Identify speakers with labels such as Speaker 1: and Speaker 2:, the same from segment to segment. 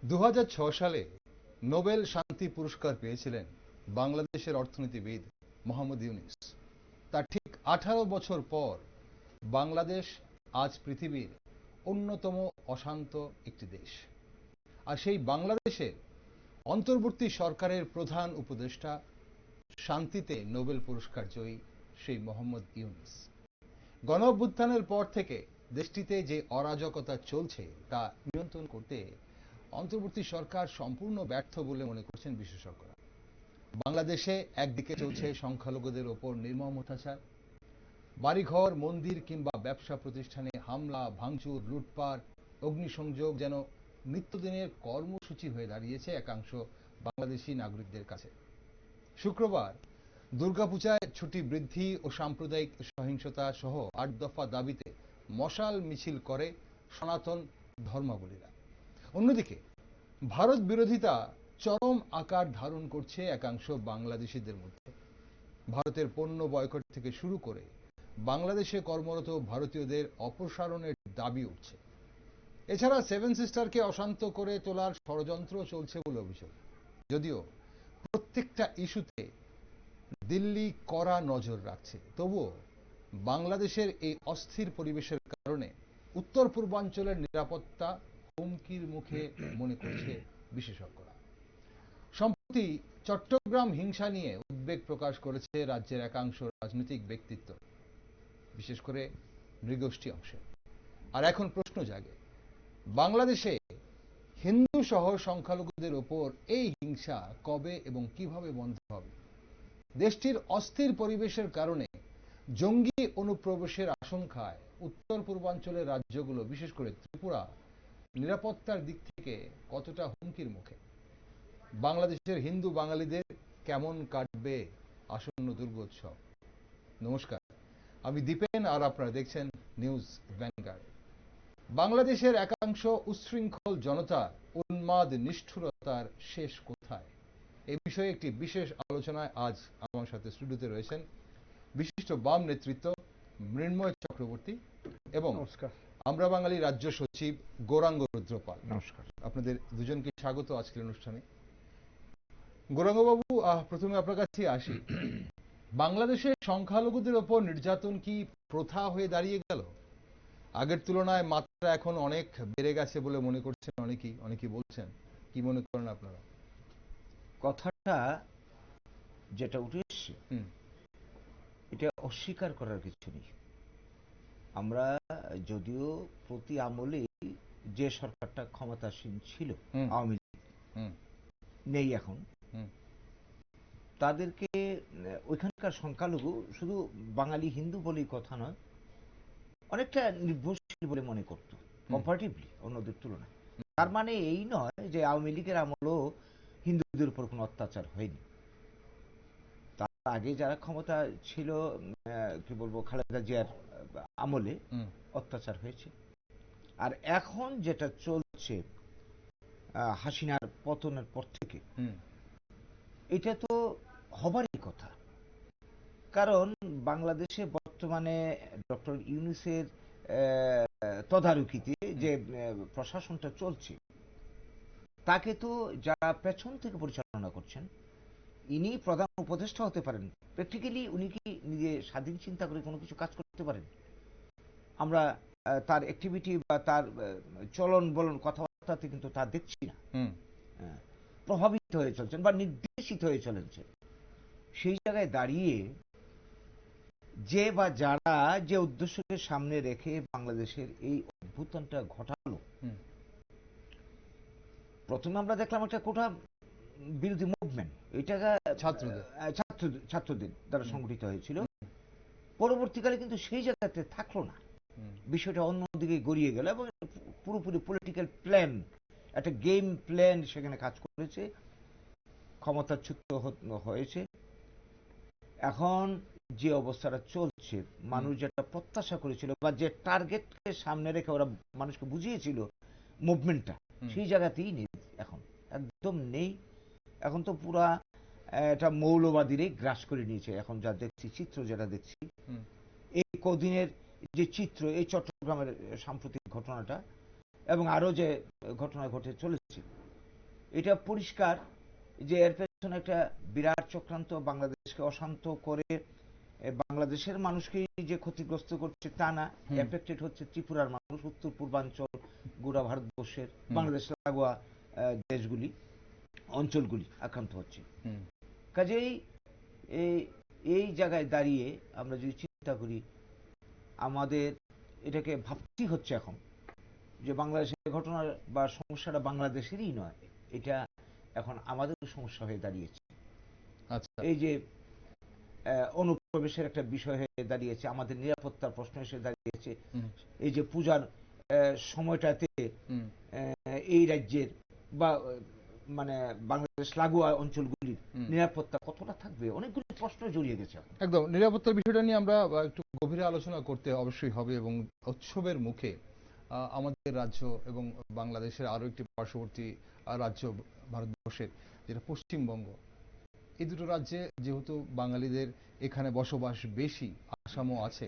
Speaker 1: 2006 সালে নোবেল শান্তি পুরস্কার পেয়েছিলেন বাংলাদেশের অর্থনীতিবিদ মোহাম্মদ ইউনূস। তার ঠিক 18 বছর পর বাংলাদেশ আজ পৃথিবীর অন্যতম অশান্ত একটি দেশ। আর সেই বাংলাদেশের অন্তর্বর্তী সরকারের প্রধান উপদেষ্টা, শান্তিতে নোবেল পুরস্কার জয়ী সেই মোহাম্মদ ইউনূস। গণঅভ্যুত্থানের পর থেকে দেশটিতে যে অরাজকতা চলছে তা নিয়ন্ত্রণ করতে অন্তর্বর্তী সরকার সম্পূর্ণ ব্যর্থ বলে মনে করছেন বিশেষজ্ঞরা। বাংলাদেশে একদিকে চলছে সংখ্যালঘুদের ওপর নির্মম অত্যাচার, বাড়িঘর, মন্দির কিংবা ব্যবসা প্রতিষ্ঠানে হামলা, ভাঙচুর, লুটপাট, অগ্নিসংযোগ যেন নিত্যদিনের কর্মসূচি হয়ে দাঁড়িয়েছে একাংশ বাংলাদেশি নাগরিকদের কাছে। শুক্রবার দুর্গাপূজায় ছুটি বৃদ্ধি ও সাম্প্রদায়িক সহিংসতা সহ 8 দফা দাবিতে মশাল মিছিল করে সনাতন ধর্মাবলীরা। অন্যদিকে ভারত বিরোধিতা চরম আকার ধারণ করছে একাংশ বাংলাদেশিদের মধ্যে। ভারতের পণ্য বয়কট থেকে শুরু করে বাংলাদেশে কর্মরত ভারতীয়দের অপসারণের দাবি উঠছে। এছাড়া সেভেন সিস্টারকে অশান্ত করে তোলার ষড়যন্ত্র চলছে বলে অভিযোগ। যদিও প্রত্যেকটা ইস্যুতে দিল্লি কড়া নজর রাখছে, তবুও বাংলাদেশের এই অস্থির পরিবেশের কারণে উত্তর পূর্বাঞ্চলের নিরাপত্তা হুমকির মুখে মনে করছে বিশেষজ্ঞরা। সম্প্রতি চট্টগ্রাম হিংসা নিয়ে উদ্বেগ প্রকাশ করেছে রাজ্যের একাংশ রাজনৈতিক ব্যক্তিত্ব, বিশেষ করে নৃগোষ্ঠী অংশে। আর এখন প্রশ্ন জাগে, বাংলাদেশে হিন্দু সহ সংখ্যালঘুদের ওপর এই হিংসা কবে এবং কিভাবে বন্ধ হবে? দেশটির অস্থির পরিবেশের কারণে জঙ্গি অনুপ্রবেশের আশঙ্কায় উত্তর পূর্বাঞ্চলের রাজ্যগুলো, বিশেষ করে ত্রিপুরা, নিরাপত্তার দিক থেকে কতটা হুমকির মুখে? বাংলাদেশের হিন্দু বাঙালিদের কেমন কাটবে আসন্ন দুর্গোৎসব? নমস্কার, আমি দীপেন আর আপনারা দেখছেন নিউজ ভ্যানগার্ড। বাংলাদেশের একাংশ উচ্ছৃঙ্খল জনতার উন্মাদ নিষ্ঠুরতার শেষ কোথায়, এ বিষয়ে একটি বিশেষ আলোচনায় আজ আমার সাথে স্টুডিওতে রয়েছেন বিশিষ্ট বাম নেতৃত্ব মৃন্ময় চক্রবর্তী এবং আমরা বাঙালি রাজ্য সচিব গৌরাঙ্গ রুদ্রপাল।
Speaker 2: নমস্কার।
Speaker 1: আপনাদের দুজনকে স্বাগত আজকের অনুষ্ঠানে। গৌরাঙ্গবাবু, প্রথমে আপনার কাছে আসি। বাংলাদেশের সংখ্যালঘুদের ওপর নির্যাতন কি প্রথা হয়ে দাঁড়িয়ে গেল? আগের তুলনায় মাত্রা এখন অনেক বেড়ে গেছে বলে মনে করছেন অনেকেই বলছেন। কি মনে করেন আপনারা?
Speaker 2: কথাটা যেটা উঠে এসছে, এটা অস্বীকার করার কিছু নেই। আমরা যদিও প্রতি আমলে যে সরকারটা ক্ষমতাসীন ছিল, আওয়ামী লীগ নেই এখন, তাদেরকে ওইখানকার সংখ্যালঘু শুধু বাঙালি হিন্দু বলেই কথা নয়, অনেকটা নির্ভরশীল বলে মনে করত কম্পারেটিভলি অন্যদের তুলনায়। তার মানে এই নয় যে আওয়ামী লীগের আমলেও হিন্দুদের উপর কোনো অত্যাচার হয়নি। তার আগে যারা ক্ষমতা ছিল, কি বলবো, খালেদা জিয়ার আমলে অত্যাচার হয়েছে। আর এখন যেটা চলছে হাসিনার পতনের পর থেকে, এটা তো হবারই কথা। কারণ বাংলাদেশে বর্তমানে ডক্টর ইউনূসের তদারকিতে যে প্রশাসনটা চলছে, তাকে তো যারা পেছন থেকে পরিচালনা করছেন, ইনি প্রধান উপদেষ্টা হতে পারেন, প্র্যাকটিক্যালি উনি কি নিজে স্বাধীন চিন্তা করে কোনো কিছু কাজ করতে পারেন? আমরা তার অ্যাক্টিভিটি বা তার চলন বলন কথাবার্তাতে কিন্তু তা দেখছি না। প্রভাবিত হয়ে চলছেন বা নির্দেশিত হয়ে চলেছেন। সেই জায়গায় দাঁড়িয়ে যে বা যারা যে উদ্দেশ্যকে সামনে রেখে বাংলাদেশের এই অভ্যুত্থানটা ঘটালো, প্রথমে আমরা দেখলাম একটা কোটা বিরোধী মুভমেন্ট, এটা ছাত্রদের দ্বারা সংগঠিত হয়েছিল। পরবর্তীকালে কিন্তু সেই জায়গাতে থাকলো না, বিষয়টা অন্যদিকে গড়িয়ে গেল এবং পুরোপুরি পলিটিক্যাল প্ল্যান, একটা গেম প্ল্যান সেখানে কাজ করেছে, ক্ষমতাচ্যুত হয়েছে। এখন যে অবস্থাটা চলছে, মানুষ যেটা প্রত্যাশা করেছিল বা যে টার্গেটকে সামনে রেখে ওরা মানুষকে বুঝিয়েছিল মুভমেন্টটা, সেই জায়গাতেই নেই, এখন একদম নেই। এখন তো পুরা এটা মৌলবাদীরাই গ্রাস করে নিয়েছে। এখন যা দেখছি, চিত্র যেটা দেখছি, এই কদিনের যে চিত্র, এই চট্টগ্রামের সাম্প্রতিক ঘটনাটা এবং আরো যে ঘটনা ঘটে চলেছে, এটা পরিষ্কার যে এর পেছনে একটা বিরাট চক্রান্ত, বাংলাদেশকে অশান্ত করে বাংলাদেশের মানুষকে যে ক্ষতিগ্রস্ত করছে তা না, এফেক্টেড হচ্ছে ত্রিপুরার মানুষ, উত্তর পূর্বাঞ্চল, গোড়া ভারতবর্ষের বাংলাদেশ লাগোয়া দেশগুলি, অঞ্চলগুলি আক্রান্ত হচ্ছে। কাজেই এই জায়গায় দাঁড়িয়ে আমরা যদি চিন্তা করি, আমাদের এটাকে ভাবতেই হচ্ছে এখন যে বাংলাদেশের ঘটনা বা সমস্যাটা বাংলাদেশেরই নয়, এটা এখন আমাদের সমস্যা হয়ে দাঁড়িয়েছে। এই যে অনুপ্রবেশের একটা বিষয় হয়ে দাঁড়িয়েছে, আমাদের নিরাপত্তার প্রশ্ন এসে দাঁড়িয়েছে। এই যে পূজার সময়টাতে এই রাজ্যের বা মানে বাংলাদেশ লাগোয়া অঞ্চলগুলির নিরাপত্তা কতটা থাকবে, অনেকগুলো প্রশ্ন জড়িয়ে গেছে।
Speaker 1: একদম নিরাপত্তার বিষয়টা নিয়ে আমরা একটু গভীরে আলোচনা করতে অবশ্যই হবে, এবং উৎসবের মুখে আমাদের রাজ্য এবং বাংলাদেশের আরো একটি পার্শ্ববর্তী রাজ্য ভারতবর্ষের যেটা পশ্চিমবঙ্গ, এই দুটো রাজ্যে যেহেতু বাঙালিদের এখানে বসবাস বেশি, আসামও আছে,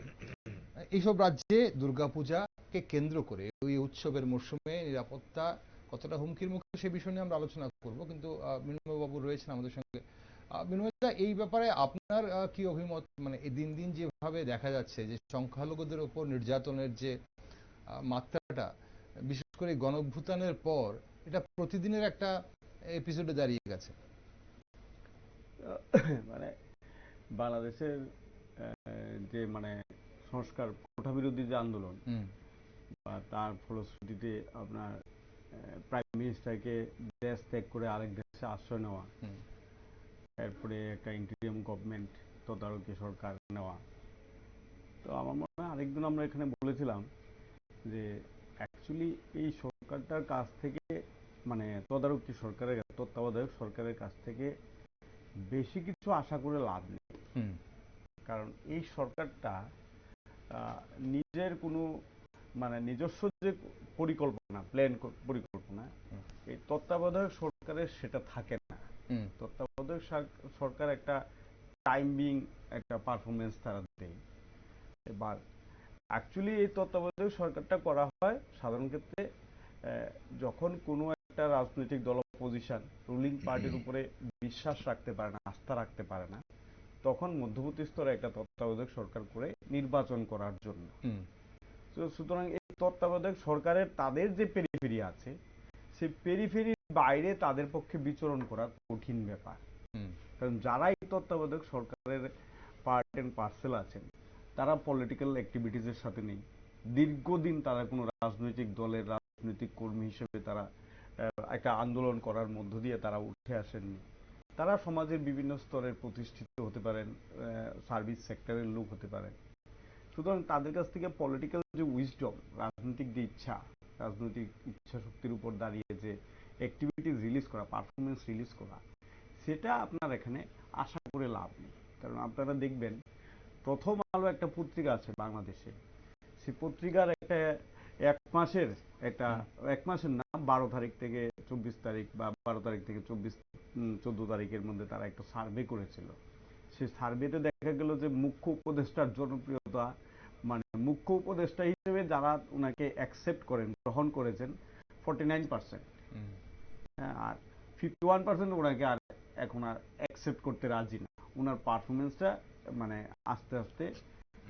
Speaker 1: এইসব রাজ্যে দুর্গাপূজাকে কেন্দ্র করে ওই উৎসবের মরশুমে নিরাপত্তা কতটা হুমকির মুখে সে বিষয় নিয়ে আমরা আলোচনা করব। কিন্তু মৃন্ময়বাবু রয়েছেন আমাদের সঙ্গে। মৃন্ময়দা, এই ব্যাপারে আপনার কি অভিমত? মানে এই দিন দিন যেভাবে দেখা যাচ্ছে যে সংখ্যালঘুদের ওপর নির্যাতনের যে মাত্রাটা, বিশেষ করে গণঅভ্যুত্থানের পর, এটা প্রতিদিনের একটা এপিসোডে দাঁড়িয়ে গেছে।
Speaker 3: মানে বাংলাদেশের যে মানে সংস্কার কোটা বিরোধী যে আন্দোলন, বা তার ফলশ্রুতিতে আপনার প্রাইম মিনিস্টারকে দেশ ত্যাগ করে আরেক দেশে আশ্রয় নেওয়া, এরপরে একটা ইন্টিরিয়াম গভর্নমেন্ট, তদারকি সরকার নেওয়া। তো আমার মনে হয় আরেকদিন আমরা এখানে বলেছিলাম যে অ্যাকচুয়ালি এই সরকারটার কাছ থেকে, মানে তদারকি সরকারের, তত্ত্বাবধায়ক সরকারের কাছ থেকে বেশি কিছু আশা করে লাভ নেই। কারণ এই সরকারটা নিজের কোনো মানে নিজস্ব যে পরিকল্পনা, প্ল্যান পরিকল্পনা, এই তত্ত্বাবধায়ক সরকারের সেটা থাকে না। তত্ত্বাবধায়ক সরকার একটা টাইমিং, একটা পারফরমেন্স তারা দেয়। এবার অ্যাকচুয়ালি এই তত্ত্বাবধায়ক সরকারটা করা হয় সাধারণ ক্ষেত্রে যখন কোনো একটা রাজনৈতিক দল, অপোজিশন, রুলিং পার্টির উপরে বিশ্বাস রাখতে পারে না, আস্থা রাখতে পারে না, তখন মধ্যবর্তী স্তরে একটা তত্ত্বাবধায়ক সরকার করে নির্বাচন করার জন্য। সুতরাং এই তত্ত্বাবধায়ক সরকারের তাদের যে পেরিফেরি আছে, সেই পেরিফেরির বাইরে তাদের পক্ষে বিচরণ করা কঠিন ব্যাপার। কারণ যারা এই তত্ত্বাবধায়ক সরকারের পার্ট এন্ড পার্সেল আছেন, তারা পলিটিক্যাল অ্যাক্টিভিটিসের সাথে নেই। দীর্ঘদিন তারা কোনো রাজনৈতিক দলের রাজনৈতিক কর্মী হিসেবে তারা একটা আন্দোলন করার মধ্য দিয়ে তারা উঠে আসেননি। তারা সমাজের বিভিন্ন স্তরের প্রতিষ্ঠিত হতে পারেন, সার্ভিস সেক্টরের লোক হতে পারেন। সুতরাং তাদের কাছ থেকে পলিটিক্যাল যে উইজডম, রাজনৈতিক যে ইচ্ছা, রাজনৈতিক ইচ্ছা শক্তির উপর দাঁড়িয়ে যে অ্যাক্টিভিটিস রিলিজ করা, পারফরমেন্স রিলিজ করা, সেটা আপনার এখানে আশা করে লাভ নেই। কারণ আপনারা দেখবেন, প্রথম আলো একটা পত্রিকা আছে বাংলাদেশে, সেই পত্রিকার একটা এক মাসের না, 12 তারিখ থেকে 24 তারিখ বা 12 তারিখ থেকে 14 তারিখের মধ্যে তারা একটা সার্ভে করেছিল। সেই সার্ভেতে দেখা গেল যে মুখ্য উপদেষ্টার জনপ্রিয়তা, মানে মুখ্য উপদেষ্টা হিসেবে যারা ওনাকে অ্যাকসেপ্ট করেন, গ্রহণ করেছেন, 49%, আর 51% ওনাকে আর এখন আর অ্যাকসেপ্ট করতে রাজি না। ওনার পারফরমেন্সটা মানে আস্তে আস্তে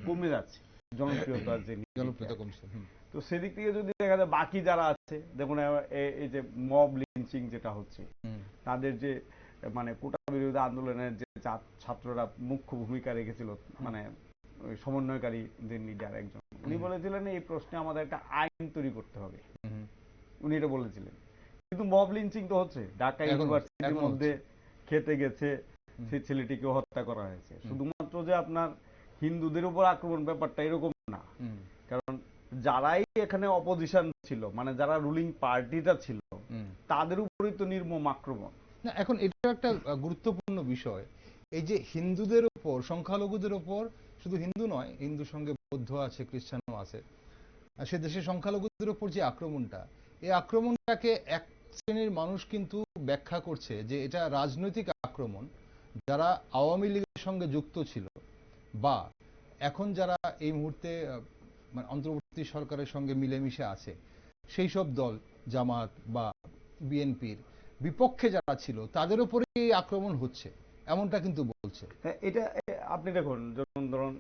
Speaker 3: কমে যাচ্ছে, জনপ্রিয়তা কমছে। তো সেদিক থেকে যদি দেখা যায়, বাকি যারা আছে দেখুন, এই যে মব লিঞ্চিং যেটা হচ্ছে, তাদের যে মানে কোটা বিরোধী আন্দোলনের যে ছাত্ররা মুখ্য ভূমিকা রেখেছিল, মানে ওই সমন্বয়কারীদের লিডার একজন, উনি বলেছিলেন এই প্রশ্নে আমাদের একটা আইন তৈরি করতে হবে, উনি এটা বলেছিলেন। কিন্তু মব লিঞ্চিং তো হচ্ছে, ঢাকা ইউনিভার্সিটির মধ্যে খেতে গেছে, সেই ছেলেটিকে হত্যা করা হয়েছে। শুধুমাত্র যে আপনার হিন্দুদের উপর আক্রমণ, ব্যাপারটা এরকম না। কারণ যারাই এখানে অপোজিশন ছিল, মানে যারা রুলিং পার্টিটা ছিল, তাদের উপরই তো নির্মম আক্রমণ।
Speaker 1: না, এখন এটা একটা গুরুত্বপূর্ণ বিষয়। এই যে হিন্দুদের উপর, সংখ্যালঘুদের উপর, শুধু হিন্দু নয়, হিন্দুর সঙ্গে বৌদ্ধ আছে, খ্রিস্টানও আছে, সে দেশের সংখ্যালঘুদের উপর যে আক্রমণটা, এই আক্রমণটাকে এক শ্রেণীর মানুষ কিন্তু ব্যাখ্যা করছে যে এটা রাজনৈতিক আক্রমণ। যারা আওয়ামী লীগের সঙ্গে যুক্ত ছিল বা এখন যারা এই মুহূর্তে মানে অন্তর্বর্তী সরকারের সঙ্গে মিলেমিশে আছে, সেই সব দল, জামাত বা বিএনপির বিপক্ষে যারা ছিল তাদের উপরেই আক্রমণ হচ্ছে, এমনটা কিন্তু বলছে।
Speaker 3: হ্যাঁ, এটা আপনি দেখুন, যেমন ধরুন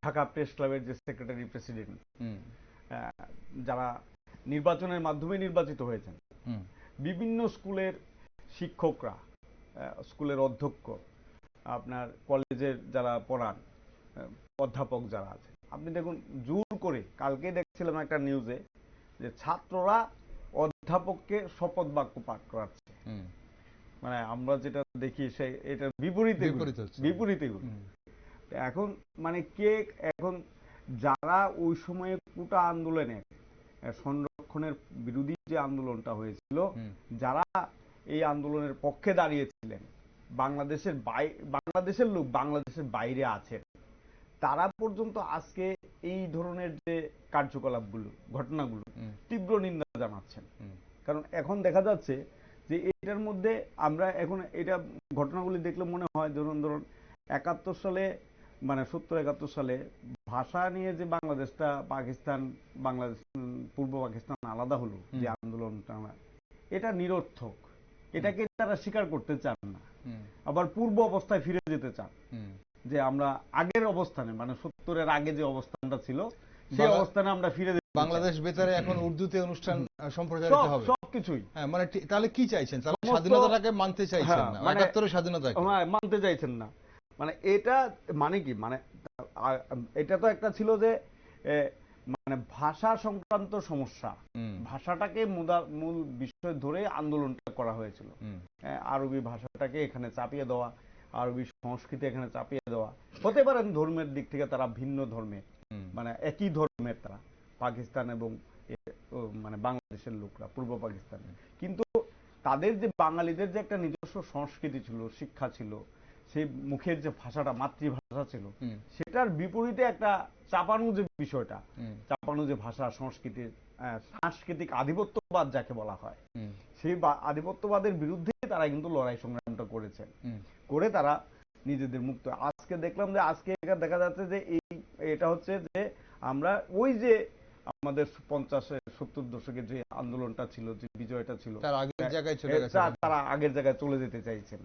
Speaker 3: ঢাকা প্রেস ক্লাবের যে সেক্রেটারি প্রেসিডেন্ট, যারা নির্বাচনের মাধ্যমে নির্বাচিত হয়েছেন, বিভিন্ন স্কুলের শিক্ষকরা, স্কুলের অধ্যক্ষ, আপনার কলেজের যারা পড়ান অধ্যাপক যারা আছে, আপনি দেখুন জোর করে, কালকে দেখছিলাম একটা নিউজে যে ছাত্ররা অধ্যাপককে শপথ বাক্য পাঠ করাচ্ছে। মানে আমরা যেটা দেখি সে এটার বিপরীতে এখন মানে কে এখন যারা ওই সময়ে কোটা আন্দোলনে সংরক্ষণের বিরোধী যে আন্দোলনটা হয়েছিল, যারা এই আন্দোলনের পক্ষে দাঁড়িয়েছিলেন, বাংলাদেশের লোক বাংলাদেশের বাইরে আছেন, তারা পর্যন্ত আজকে এই ধরনের যে কার্যকলাপগুলো, ঘটনাগুলো তীব্র নিন্দা জানাচ্ছেন। কারণ এখন দেখা যাচ্ছে যে এটার মধ্যে আমরা এখন এটা ঘটনাগুলি দেখলে মনে হয় ধরুন 71 সালে, মানে 70-71 সালে ভাষা নিয়ে যে বাংলাদেশটা বাংলাদেশ পূর্ব পাকিস্তান আলাদা হলো, যে আন্দোলনটা, এটা নিরর্থক, এটাকে তারা স্বীকার করতে চান না, আবার পূর্ব অবস্থায় ফিরে যেতে চান, যে আমরা আগের অবস্থানে, মানে 70-এর আগে যে অবস্থানটা ছিল সেই অবস্থানে আমরা ফিরে
Speaker 1: বাংলাদেশ বেতারে এখন উর্দুতে অনুষ্ঠান সম্প্রচারিত হবে,
Speaker 3: সবকিছুই।
Speaker 1: মানে তাহলে কি চাইছেন? তাহলে স্বাধীনতাটাকে মানতে চাইছেন না, 71-এর স্বাধীনতাকে
Speaker 3: মানতে চাইছেন না। মানে এটা মানে কি, মানে এটা তো একটা ছিল যে মানে ভাষা সংক্রান্ত সমস্যা, ভাষাটাকে মূল বিষয় ধরে আন্দোলনটা করা হয়েছিল। আরবি ভাষাটাকে এখানে চাপিয়ে দেওয়া, আরবি সংস্কৃতি এখানে চাপিয়ে দেওয়া। হতে পারেন ধর্মের দিক থেকে তারা ভিন্ন ধর্মের, মানে একই ধর্মের তারা, পাকিস্তান এবং মানে বাংলাদেশের লোকরা পূর্ব পাকিস্তানে, কিন্তু তাদের যে বাঙালিদের যে একটা নিজস্ব সংস্কৃতি ছিল, শিক্ষা ছিল, সেই মুখের যে ভাষাটা মাতৃভাষা ছিল, সেটার বিপরীতে একটা চাপানো যে বিষয়টা, চাপানো যে ভাষা সংস্কৃতির সাংস্কৃতিক আধিপত্যবাদ যাকে বলা হয়, সেই আধিপত্যবাদের বিরুদ্ধে তারা কিন্তু লড়াই সংগ্রামটা করেছেন, করে তারা নিজেদের মুক্ত। আজকে দেখলাম যে আজকে দেখা যাচ্ছে যে এটা হচ্ছে যে আমরা ওই যে আমাদের 50-70 দশকের যে আন্দোলনটা ছিল, যে বিজয়টা ছিল,
Speaker 1: তারা আগের জায়গায়
Speaker 3: চলে যেতে চাইছেন।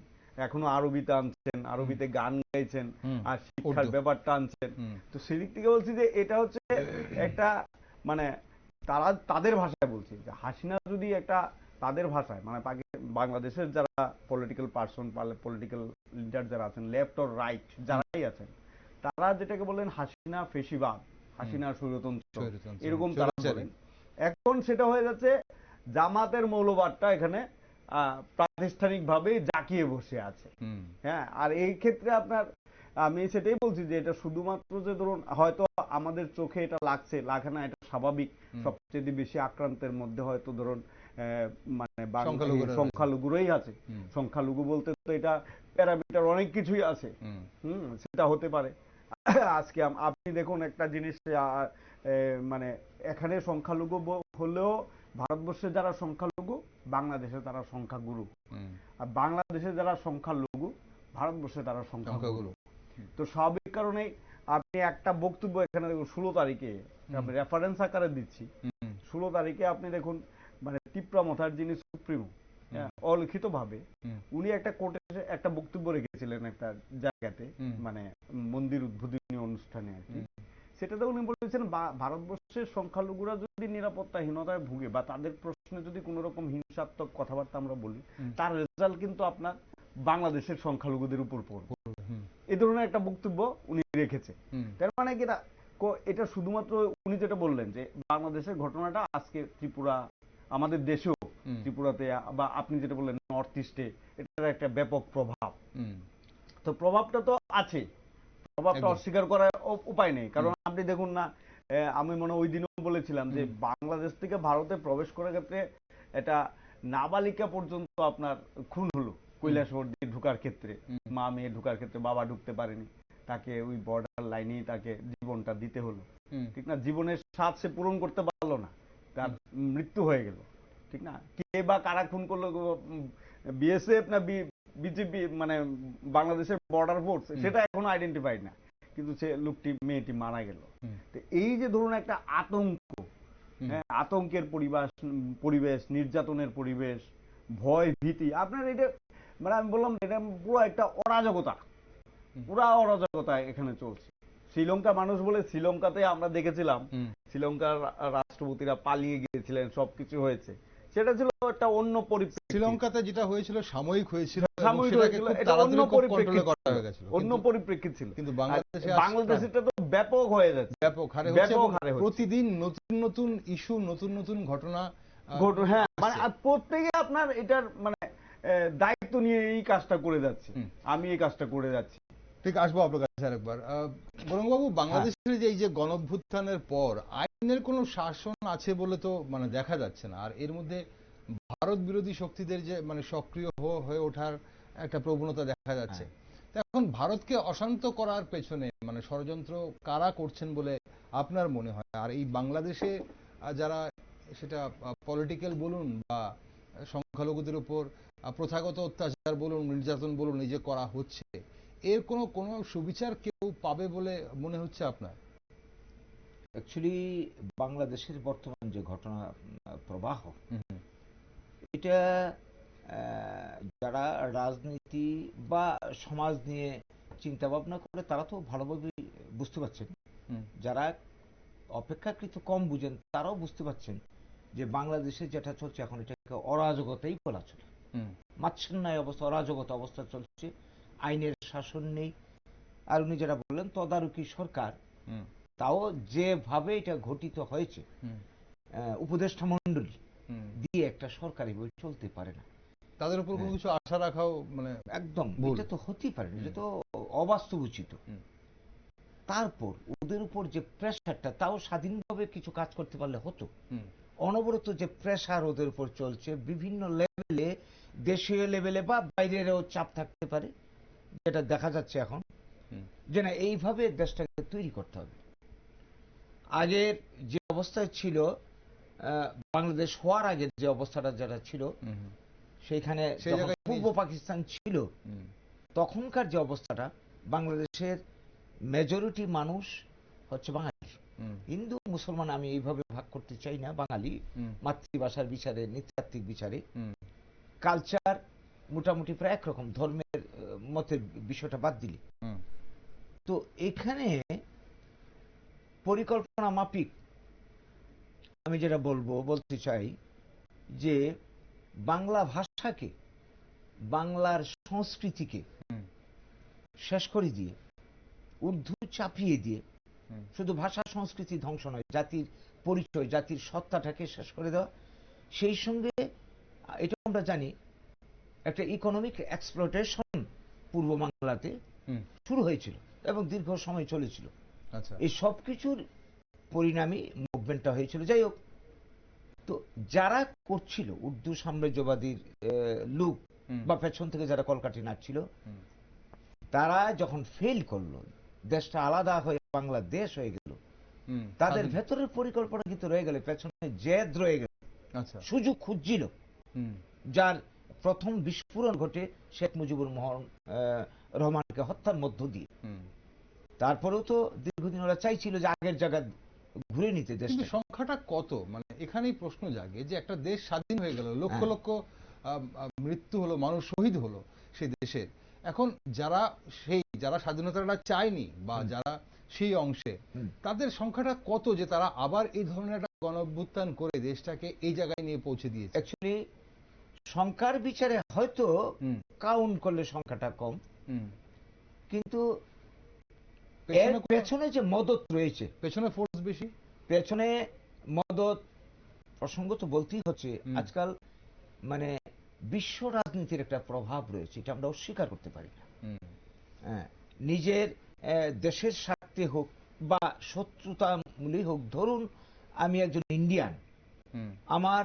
Speaker 3: এখনো আরবিতে আনছেন, আরবিতে গান গাইছেন, আর শিক্ষার ব্যাপারটা আনছেন। তো সেদিক থেকে বলছি যে এটা হচ্ছে একটা, মানে তারা তাদের ভাষায় বলছে যে হাসিনা যদি একটা তাদের ভাষায়, মানে বাংলাদেশের যারা পলিটিক্যাল পার্সন, পলিটিক্যাল লিডার যারা আছেন, লেফট অর রাইট যারাই আছেন, তারা যেটাকে বলেন হাসিনা ফেসিবাদ, হাসিনা স্বৈরতন্ত্র, এরকম তারা বলেন। এখন সেটা হয়ে যাচ্ছে জামাতের মৌলবাদটা এখানে প্রাতিষ্ঠানিকভাবে জাঁকিয়ে বসে আছে। হ্যাঁ, আর এই ক্ষেত্রে আমি সেটাই বলছি যে এটা শুধুমাত্র যে ধরুন হয়তো আমাদের চোখে এটা লাগছে, লাগে না, এটা স্বাভাবিক। সবচেয়ে বেশি আক্রান্তের মধ্যে হয়তো ধরুন মানে সংখ্যালঘুরাই আছে। সংখ্যালঘু বলতে তো এটা প্যারামিটার অনেক কিছুই আছে, সেটা হতে পারে। আজকে আপনি দেখুন একটা জিনিস, মানে এখানে সংখ্যালঘু হলেও ভারতবর্ষে যারা সংখ্যালঘু, বাংলাদেশে তারা সংখ্যাগুরু, আর বাংলাদেশে যারা সংখ্যালঘু, ভারতবর্ষে তারা সংখ্যাগুরু। তো স্বাভাবিক কারণে আপনি একটা বক্তব্য এখানে দেখুন 16 তারিখে, আমি রেফারেন্স আকারে দিচ্ছি, 16 তারিখে আপনি দেখুন, মানে তিপ্রামথার যিনি সুপ্রিমো, অলিখিত ভাবে উনি একটা কোর্টে একটা বক্তব্য রেখেছিলেন একটা জায়গাতে, মানে মন্দির উদ্বোধনী অনুষ্ঠানে আর কি। সেটাতে উনি বলেছেন ভারতবর্ষের সংখ্যালঘুরা যদি নিরাপত্তাহীনতায় ভুগে বা তাদের প্রশ্নে যদি কোন রকম হিংসাত্মক কথাবার্তা আমরা বলি, তার রেজাল্ট কিন্তু আপনার বাংলাদেশের সংখ্যালঘুদের উপর পড়বে। এই ধরনের একটা বক্তব্য উনি রেখেছে। তার মানে কি এটা শুধুমাত্র উনি যেটা বললেন যে বাংলাদেশের ঘটনাটা আজকে ত্রিপুরা, আমাদের দেশেও ত্রিপুরাতে, বা আপনি যেটা বললেন নর্থ ইস্টে, এটার একটা ব্যাপক প্রভাব। তো প্রভাবটা তো আছে, প্রভাবটা অস্বীকার করার উপায় নেই। কারণ আপনি দেখুন না, আমি মনে ওই দিনও বলেছিলাম যে বাংলাদেশ থেকে ভারতে প্রবেশ করার ক্ষেত্রে এটা নাবালিকা পর্যন্ত আপনার খুন হলো কৈলাসহর দিয়ে ঢুকার ক্ষেত্রে, মা মেয়ে ঢুকার ক্ষেত্রে, বাবা ঢুকতে পারেনি, তাকে ওই বর্ডার লাইনেই তাকে জীবনটা দিতে হলো, ঠিক না? জীবনের স্বাদ সে পূরণ করতে পারলো না, তার মৃত্যু হয়ে গেল, ঠিক না? কে বা কারা খুন করলো, বিএসএফ না বিজেপি, মানে বাংলাদেশের বর্ডার ফোর্স, সেটা এখনো আইডেন্টিফাইড না, কিন্তু সে মেয়েটি মারা গেল। তো এই যে ধরুন একটা আতঙ্ক, আতঙ্কের পরিবেশ, নির্যাতনের পরিবেশ, ভয় ভীতি, আপনার এটা মানে আমি বললাম এটা পুরো একটা অরাজকতা, পুরা অরাজকতা এখানে চলছে। শ্রীলঙ্কা মানুষ বলে, শ্রীলঙ্কাতে আমরা দেখেছিলাম শ্রীলঙ্কার রাষ্ট্রপতিরা পালিয়ে গিয়েছিলেন, সবকিছু হয়েছে, সেটা ছিল একটা অন্য পরিপ্রেক্ষিত।
Speaker 1: শ্রীলঙ্কাতে যেটা হয়েছিল সাময়িক হয়েছিল,
Speaker 3: সাময়িক হয়েছিল, এটা অন্য পরিপ্রেক্ষিত ছিল। কিন্তু বাংলাদেশেটা তো ব্যাপক হয়ে যাচ্ছে,
Speaker 1: ব্যাপক হারে হচ্ছে, প্রতিদিন নতুন নতুন ইস্যু, নতুন নতুন ঘটনা।
Speaker 3: হ্যাঁ, মানে প্রত্যেকে আপনার এটার মানে দায়িত্ব নিয়ে এই কাজটা করে যাচ্ছে, আমি এই কাজটা করে যাচ্ছি।
Speaker 1: ঠিক, আসবো আপনার কাছে আরেকবার। বরংবাবু, বাংলাদেশের যে এই যে গণঅভ্যুত্থানের পর আইনের কোনো শাসন আছে বলে তো মানে দেখা যাচ্ছে না, আর এর মধ্যে ভারত বিরোধী শক্তিদের যে মানে সক্রিয় হয়ে ওঠার একটা প্রবণতা দেখা যাচ্ছে। এখন ভারতকে অশান্ত করার পেছনে মানে ষড়যন্ত্র কারা করছেন বলে আপনার মনে হয়? আর এই বাংলাদেশে যারা, সেটা পলিটিক্যাল বলুন বা সংখ্যালঘুদের উপর প্রথাগত অত্যাচার বলুন, নির্যাতন বলুন, এই যে করা হচ্ছে, এর কোনো সুবিচার কেউ পাবে বলে মনে হচ্ছে আপনার?
Speaker 2: অ্যাকচুয়ালি বাংলাদেশের বর্তমান যে ঘটনা প্রবাহ, এটা যারা রাজনীতি বা সমাজ নিয়ে চিন্তা ভাবনা করে তারা তো ভালোভাবে বুঝতে পারছেন, যারা অপেক্ষাকৃত কম বুঝেন তারাও বুঝতে পারছেন যে বাংলাদেশে যেটা চলছে এখন এটাকে অরাজকতাই বলা চলে। মাচ্ছন্যায় অবস্থা, অরাজকতা অবস্থা চলছে, আইনের শাসন নেই। আর উনি যেটা বললেন তদারকি সরকার, তাও যেভাবে এটা ঘটিত হয়েছে, উপদেষ্টা মন্ডলী দিয়ে একটা সরকারি বই চলতে পারে না,
Speaker 1: তাদের উপর কোনো কিছু আশা রাখাও মানে
Speaker 2: একদম এটা তো হতেই পারে না, এটা তো অবাস্তব উচিত। তারপর ওদের উপর যে প্রেশারটা, তাও স্বাধীনভাবে কিছু কাজ করতে পারলে হতো। অনবরত যে প্রেশার ওদের উপর চলছে বিভিন্ন লেভেলে, দেশীয় লেভেলে বা বাইরেরও চাপ থাকতে পারে, যেটা দেখা যাচ্ছে এখন, যে না এইভাবে দেশটাকে তৈরি করতে হবে। আগের যে অবস্থায় ছিল, বাংলাদেশ হওয়ার আগের যে অবস্থাটা যেটা ছিল, সেইখানে পূর্ব পাকিস্তান ছিল, তখনকার যে অবস্থাটা, বাংলাদেশের মেজরিটি মানুষ হচ্ছে বাঙালি, হিন্দু মুসলমান আমি এইভাবে ভাগ করতে চাই না, বাঙালি মাতৃভাষার বিচারে, নৃতাত্ত্বিক বিচারে, কালচার মোটামুটি প্রায় একরকম, ধর্মের মতের বিষয়টা বাদ দিলে। তো এখানে পরিকল্পনা মাফিক আমি যেটা বলতে চাই যে বাংলা ভাষাকে, বাংলার সংস্কৃতিকে শেষ করে দিয়ে, উর্দু চাপিয়ে দিয়ে, শুধু ভাষা সংস্কৃতি ধ্বংস নয়, জাতির পরিচয়, জাতির সত্তাটাকে শেষ করে দেওয়া। সেই সঙ্গে এটা আমরা জানি একটা ইকোনমিক এক্সপ্লয়টেশন পূর্ব বাংলাতে শুরু হয়েছিল এবং দীর্ঘ সময় চলেছিল। এই সব কিছুর পরিণামী মুভমেন্টটা হয়েছিল। যাই হোক, তো যারা করছিল উর্দু সাম্রাজ্যবাদীর লুক বা পেছন থেকে যারা কলকাঠি নাড়ছিল, তারা যখন ফেল করলো, দেশটা আলাদা হয়ে বাংলাদেশ হয়ে গেল, তাদের ভেতরের পরিকল্পনা কিন্তু রয়ে গেল, পেছনে জেদ রয়ে গেল, সুযোগ খুঁজছিল, যার প্রথম বিস্ফোরণ ঘটে শেখ মুজিবুর রহমানকে হত্যার মধ্য দিয়ে। তারপরেও তো দীর্ঘদিন ওরা চাইছিল যে আগের জায়গায় ঘুরে নিতে। দেশের
Speaker 1: সংখ্যাটা কত, মানে এখানেই প্রশ্ন জাগে যে একটা দেশ স্বাধীন হয়ে গেল, লক্ষ লক্ষ মৃত্যু হলো, মানুষ শহীদ হলো সেই দেশের, এখন যারা স্বাধীনতাটা চায়নি বা যারা সেই অংশে, তাদের সংখ্যাটা কত যে তারা আবার এই ধরনের একটা গণঅভ্যুত্থান করে দেশটাকে এই জায়গায় নিয়ে পৌঁছে দিয়েছে?
Speaker 2: অ্যাকচুয়ালি সংখ্যার বিচারে হয়তো কাউন্ট করলে সংখ্যাটা কম, কিন্তু পেছনে যে মদত রয়েছে,
Speaker 1: পেছনে ফোর্স বেশি,
Speaker 2: পেছনে মদত প্রসঙ্গত বলতেই হচ্ছে। আজকাল মানে বিশ্ব রাজনীতির একটা প্রভাব রয়েছে, এটা আমরা অস্বীকার করতে পারি না। নিজের দেশের স্বার্থে হোক বা শত্রুতামূলক হোক, ধরুন আমি একজন ইন্ডিয়ান, আমার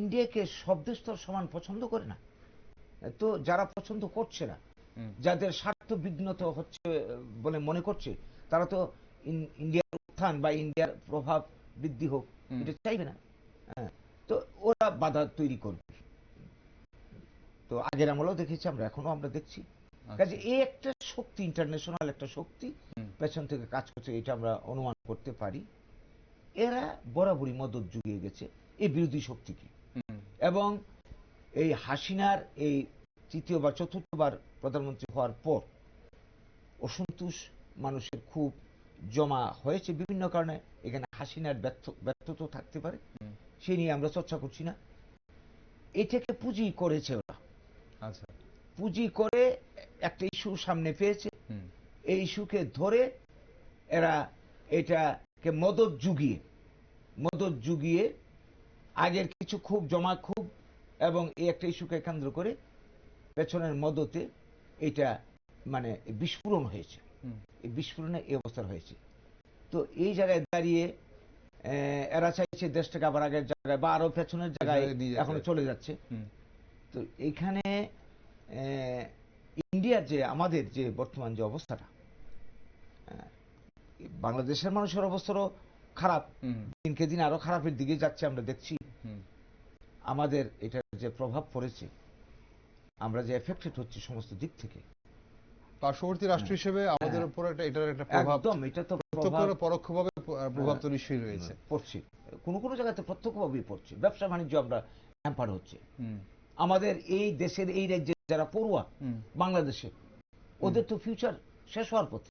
Speaker 2: ইন্ডিয়াকে সব দেশ তো সমান পছন্দ করে না, তো যারা পছন্দ করছে না, যাদের স্বার্থ বিঘ্নত হচ্ছে বলে মনে করছে, তারা তো ইন্ডিয়ার উত্থান বা ইন্ডিয়ার প্রভাব বৃদ্ধি হোক এটা চাইবে না। তো ওরা বাধা তৈরি করবে। তো আগের আমলেও দেখেছি আমরা, এখনো আমরা দেখছি। কাজে এই একটা শক্তি, ইন্টারন্যাশনাল একটা শক্তি পেছন থেকে কাজ করছে, এটা আমরা অনুমান করতে পারি। এরা বরাবরই মদত জুগিয়ে গেছে এই বিরোধী শক্তিকে, এবং এই হাসিনার এই তৃতীয় বা চতুর্থবার প্রধানমন্ত্রী হওয়ার পর অসন্তোষ মানুষের খুব জমা হয়েছে বিভিন্ন কারণে। এখানে হাসিনার ব্যর্থতা থাকতে পারে, সেই নিয়ে আমরা চর্চা করছি না। এটাকে পুঁজি করেছে ওরা,
Speaker 1: আচ্ছা,
Speaker 2: পুঁজি করে একটা ইস্যু সামনে পেয়েছে, এই ইস্যুকে ধরে এরা এটাকে মদত জুগিয়ে আগের কিছু খুব জমা খুব এবং এই একটা ইস্যুকে কেন্দ্র করে পেছনের মদতে এটা মানে বিস্ফোরণ হয়েছে। এই বিস্ফোরণে এই অবস্থা হয়েছে। তো এই জায়গায় দাঁড়িয়ে এরা চাইছে দেশটাকে আবার আগের জায়গায় বা আরো পেছনের জায়গায় এখনো চলে যাচ্ছে। তো এইখানে ইন্ডিয়ার যে আমাদের যে বর্তমান যে অবস্থাটা, বাংলাদেশের মানুষের অবস্থারও খারাপ, দিনকে দিন আরো খারাপের দিকে যাচ্ছে আমরা দেখছি। আমাদের এটার যে প্রভাব পড়েছে, আমরা যে এফেক্টেড হচ্ছে সমস্ত দিক থেকে,
Speaker 1: পার্শ্ববর্তী রাষ্ট্র হিসেবে আমাদের উপর এটার একটা প্রভাব,
Speaker 2: একদম এটা তো
Speaker 1: পরোক্ষভাবে প্রভাব তো নিশ্চয়ই রয়েছে,
Speaker 2: পড়ছে। কোনো কোনো জায়গাতে প্রত্যক্ষভাবেই পড়ছে। ব্যবসা বাণিজ্য আমরা হ্যাম্পার হচ্ছে। আমাদের এই দেশের এই রাজ্যের যারা পড়ুয়া বাংলাদেশে, ওদের তো ফিউচার শেষ হওয়ার পথে।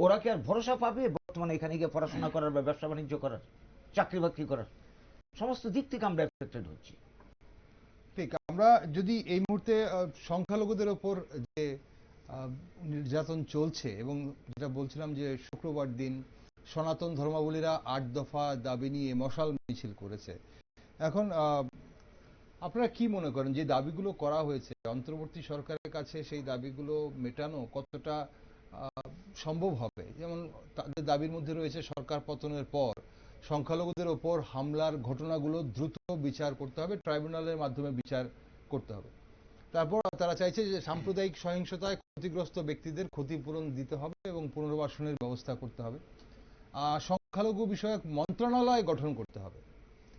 Speaker 2: ওরা কি আর ভরসা পাবে বর্তমানে এখানে গিয়ে পড়াশোনা করার বা ব্যবসা বাণিজ্য করার, চাকরি বাকরি করার? সমস্ত দিক থেকে আমরা এফেক্টেড হচ্ছি।
Speaker 1: ঠিক। আমরা যদি এই মুহূর্তে সংখ্যালঘুদের ওপর যে নির্যাতন চলছে, এবং যেটা বলছিলাম যে শুক্রবার দিন সনাতন ধর্মাবলীরা 8 দফা দাবি নিয়ে মশাল মিছিল করেছে, এখন আপনারা কি মনে করেন যে দাবিগুলো করা হয়েছে অন্তর্বর্তী সরকারের কাছে সেই দাবিগুলো মেটানো কতটা সম্ভব হবে? যেমন তাদের দাবির মধ্যে রয়েছে সরকার পতনের পর সংখ্যালঘুদের ওপর হামলার ঘটনাগুলো দ্রুত বিচার করতে হবে, ট্রাইব্যুনালের মাধ্যমে বিচার করতে হবে। তারপর তারা চাইছে যে সাম্প্রদায়িক সহিংসতায় ক্ষতিগ্রস্ত ব্যক্তিদের ক্ষতিপূরণ দিতে হবে এবং পুনর্বাসনের ব্যবস্থা করতে হবে। সংখ্যালঘু বিষয়ক মন্ত্রণালয় গঠন করতে হবে।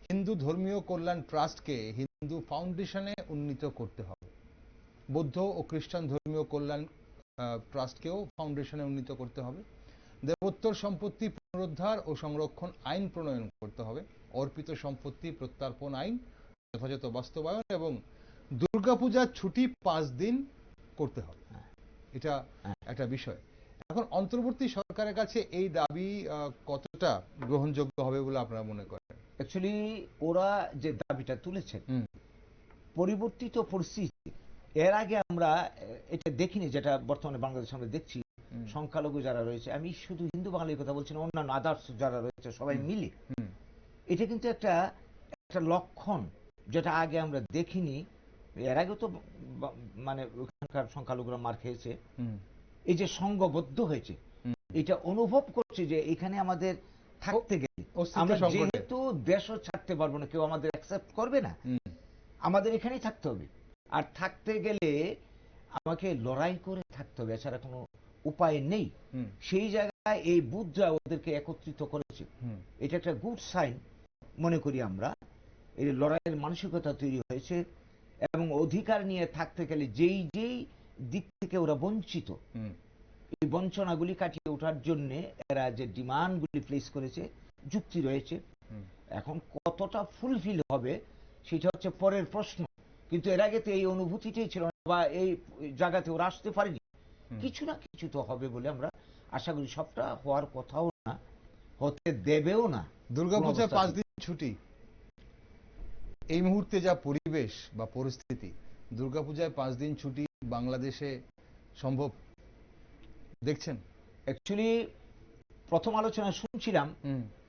Speaker 1: হিন্দু ধর্মীয় কল্যাণ ট্রাস্টকে হিন্দু ফাউন্ডেশনে উন্নীত করতে হবে। বৌদ্ধ ও খ্রিস্টান ধর্মীয় কল্যাণ ট্রাস্টকেও ফাউন্ডেশনে উন্নীত করতে হবে। দেবোত্তর সম্পত্তি পুনরুদ্ধার ও সংরক্ষণ আইন প্রণয়ন করতে হবে। অর্পিত সম্পত্তি প্রত্যার্পণ আইন যথাযথ বাস্তবায়ন এবং দুর্গাপূজার ছুটি 5 দিন করতে হবে। এটা একটা বিষয়। এখন অন্তর্বর্তী সরকারের কাছে এই দাবি কতটা গ্রহণযোগ্য হবে বলে আপনারা মনে করেন?
Speaker 2: অ্যাকচুয়ালি ওরা যে দাবিটা তুলেছেন, পরিবর্তিত পরিস্থিতি, এর আগে আমরা এটা দেখিনি যেটা বর্তমানে বাংলাদেশে আমরা দেখছি। সংখ্যালঘু যারা রয়েছে, আমি শুধু হিন্দু বাঙালির কথা বলছি না, অন্যান্য আদার্স যারা রয়েছে সবাই মিলে, এটা কিন্তু একটা লক্ষণ যেটা আগে আমরা দেখিনি। এর আগে তো মানে ওখানকার সংখ্যালঘুরা মার খেয়েছে, এই যে সংঘবদ্ধ হয়েছে, এটা অনুভব করছে যে এখানে আমাদের থাকতে গেলে আমরা যেহেতু দেশও ছাড়তে পারবো না, কেউ আমাদের অ্যাকসেপ্ট করবে না, আমাদের এখানেই থাকতে হবে। আর থাকতে গেলে আমাকে লড়াই করে থাকতে হবে, এছাড়া কোনো উপায় নেই। সেই জায়গায় এই বুদ্ধরা ওদেরকে একত্রিত করেছে। এটা একটা গুড সাইন মনে করি আমরা। এই লড়াইয়ের মানসিকতা তৈরি হয়েছে এবং অধিকার নিয়ে থাকতে গেলে যেই যেই দিক থেকে ওরা বঞ্চিত, এই বঞ্চনাগুলি কাটিয়ে ওঠার জন্য এরা যে ডিমান্ডগুলি প্লেস করেছে, যুক্তি রয়েছে। এখন কতটা ফুলফিল হবে সেটা হচ্ছে পরের প্রশ্ন। কিন্তু এর আগে তো এই অনুভূতিটাই ছিল না, বা এই জায়গাতে ওরা আসতে পারেনি। কিছু না কিছু তো হবে বলে আমরা আশা করি। সবটা হওয়ার কথাও না, হতে দেবেও না।
Speaker 1: দুর্গাপূজা 5 দিন ছুটি, এই মুহূর্তে যা পরিবেশ বা পরিস্থিতি, দুর্গাপূজায় 5 দিন ছুটি বাংলাদেশে সম্ভব দেখছেন?
Speaker 2: অ্যাকচুয়ালি প্রথম আলোচনায় শুনছিলাম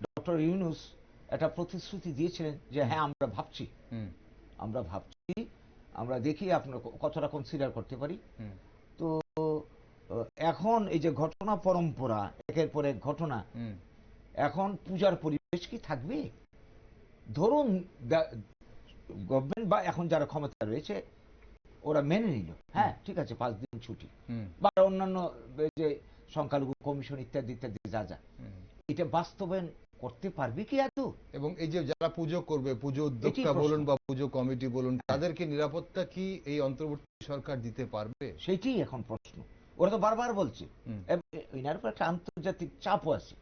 Speaker 2: ডক্টর ইউনূস একটা প্রতিশ্রুতি দিয়েছিলেন যে হ্যাঁ আমরা ভাবছি, আমরা দেখি আপনার কতটা কনসিডার করতে পারি। তো এখন এই যে ঘটনা পরম্পরা, একের পর এক ঘটনা, এখন পূজার পরিবেশ কি থাকবে? ধরুন গভর্নমেন্ট বা এখন যারা ক্ষমতা রয়েছে ওরা মেনে নিল, হ্যাঁ ঠিক আছে 5 দিন ছুটি, বা অন্যান্য যে সংখ্যালঘু কমিশন ইত্যাদি ইত্যাদি যা যা, এটা বাস্তবায়ন করতে পারবে কি আদৌ?
Speaker 1: এবং এই যে যারা পুজো করবে, পুজো উদ্যোক্তা বলুন বা পুজো কমিটি বলুন, তাদেরকে নিরাপত্তা কি এই অন্তর্বর্তী সরকার দিতে পারবে?
Speaker 2: সেটাই এখন প্রশ্ন। ওরা তো বারবার বলছে, এনার উপর একটা আন্তর্জাতিক চাপও আছে।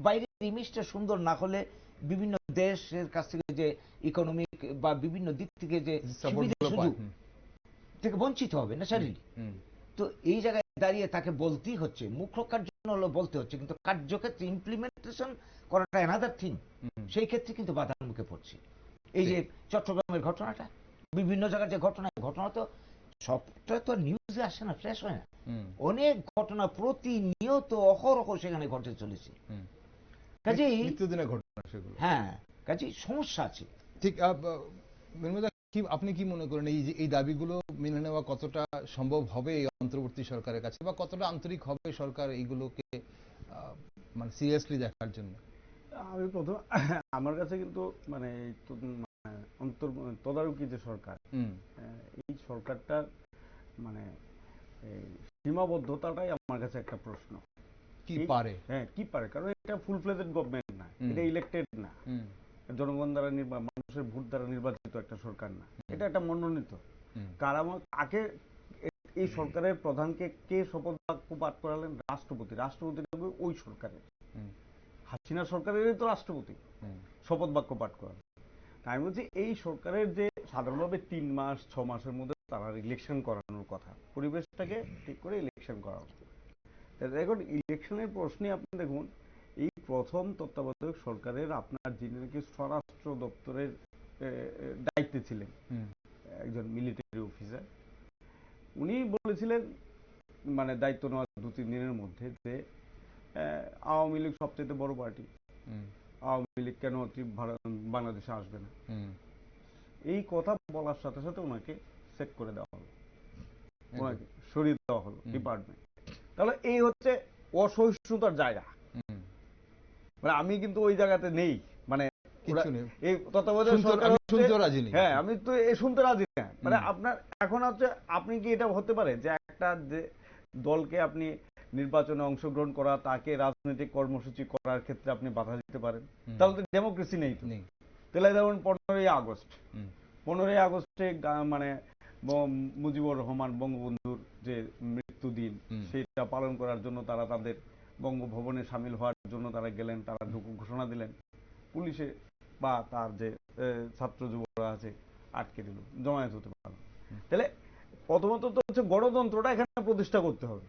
Speaker 2: বাইরের ইমেজটা সুন্দর না হলে বিভিন্ন দেশের কাছ থেকে যে ইকোনমিক বা বিভিন্ন দিক থেকে যে
Speaker 1: সাপোর্ট
Speaker 2: সুবিধা
Speaker 1: গুলো পায়।
Speaker 2: সুযোগ থেকে বঞ্চিত হবে ন্যাচারালি।
Speaker 1: হুম,
Speaker 2: তো এই জায়গায় দাঁড়িয়ে তাকে বলতেই হচ্ছে, মুখ রক্ষার জন্য হলো বলতে হচ্ছে, কিন্তু কার্যক্ষেত্রে ইমপ্লিমেন্টেশন করাটা অ্যানাদার থিং।
Speaker 1: হুম,
Speaker 2: সেই ক্ষেত্রে কিন্তু বাধার মুখে পড়ছে। এই যে চট্টগ্রামের ঘটনাটা, বিভিন্ন জায়গার যে ঘটনা তো সবটা তো নিউজে আসে না, ফ্রেশ হয় না।
Speaker 1: হুম,
Speaker 2: অনেক ঘটনা প্রতিনিয়ত অহরহ সেখানে ঘটে চলেছে।
Speaker 1: হুম।
Speaker 2: কাজেই
Speaker 1: নিত্যদিনের ঘটনা সেগুলো।
Speaker 2: হ্যাঁ, কাজেই সমস্যা আছে।
Speaker 1: ঠিক মৃন্ময়দা, আপনি কি মনে করেন এই যে এই দাবিগুলো মেনে নেওয়া কতটা সম্ভব হবে এই অন্তর্বর্তী সরকারের কাছে, বা কতটা আন্তরিক হবে সরকার এইগুলোকে মানে সিরিয়াসলি দেখার জন্য?
Speaker 3: আমি প্রথম আমার কাছে কিন্তু মানে তদারকি যে সরকার, এই সরকারটার মানে এই সীমাবদ্ধতাটাই আমার কাছে একটা প্রশ্ন।
Speaker 1: কি পারে?
Speaker 3: হ্যাঁ, কি পারে, কারণ এটা ফুল ফ্লেজেড গভর্নমেন্ট না, এটা ইলেক্টেড না, জনগণ দ্বারা মানুষের ভোট দ্বারা নির্বাচিত একটা সরকার না, এটা একটা মনোনীত। তাকে এই সরকারের প্রধানকে কে শপথ বাক্য পাঠ করালেন? রাষ্ট্রপতি। রাষ্ট্রপতি ওই সরকারের, হাসিনা সরকারেরই তো রাষ্ট্রপতি শপথ বাক্য পাঠ করালেন। তাই আমি বলছি এই সরকারের যে সাধারণভাবে 3 মাস 6 মাসের মধ্যে তারা ইলেকশন করানোর কথা, পরিবেশটাকে ঠিক করে ইলেকশন করানো। এখন ইলেকশনের প্রশ্নে আপনি দেখুন, এই প্রথম তত্ত্বাবধায়ক সরকারের আপনার যিনি নাকি স্বরাষ্ট্র দপ্তরের দায়িত্বে ছিলেন, একজন মিলিটারি অফিসার, উনি বলেছিলেন মানে দায়িত্ব নেওয়ার 2-3 দিনের মধ্যে যে আওয়ামী লীগ সবচেয়ে বড় পার্টি, আওয়ামী লীগ কেন বাংলাদেশে আসবে না। এই কথা বলার সাথে সাথে ওনাকে চেক করে দেওয়া হলো, ওনাকে সরিয়ে দেওয়া হলো ডিপার্টমেন্ট। তাহলে এই হচ্ছে অসহিষ্ণুতার জায়গা। মানে আমি কিন্তু ওই জায়গাতে নেই, মানে এই তত্ত্বাবধায়ক সরকার, হ্যাঁ আমি তো শুনতে রাজি না। মানে আপনার এখন হচ্ছে, আপনি কি এটা হতে পারে যে একটা যে দলকে আপনি নির্বাচনে অংশগ্রহণ করা, তাকে রাজনৈতিক কর্মসূচি করার ক্ষেত্রে আপনি বাধা দিতে পারেন? তাহলে তো ডেমোক্রেসি নেই। তো তাহলে যেমন 15ই আগস্টে মানে মুজিবুর রহমান বঙ্গবন্ধুর যে মৃত্যুদিন, সেটা পালন করার জন্য তারা তাদের বঙ্গভবনে সামিল হওয়ার জন্য তারা গেলেন, তারা ঘোষণা দিলেন, পুলিশে বা তার যে ছাত্র যুবকরা আছে আটকে দিল, জমায়েত হতে পারল। তাহলে প্রথমত তো হচ্ছে গণতন্ত্রটা এখানে প্রতিষ্ঠা করতে হবে।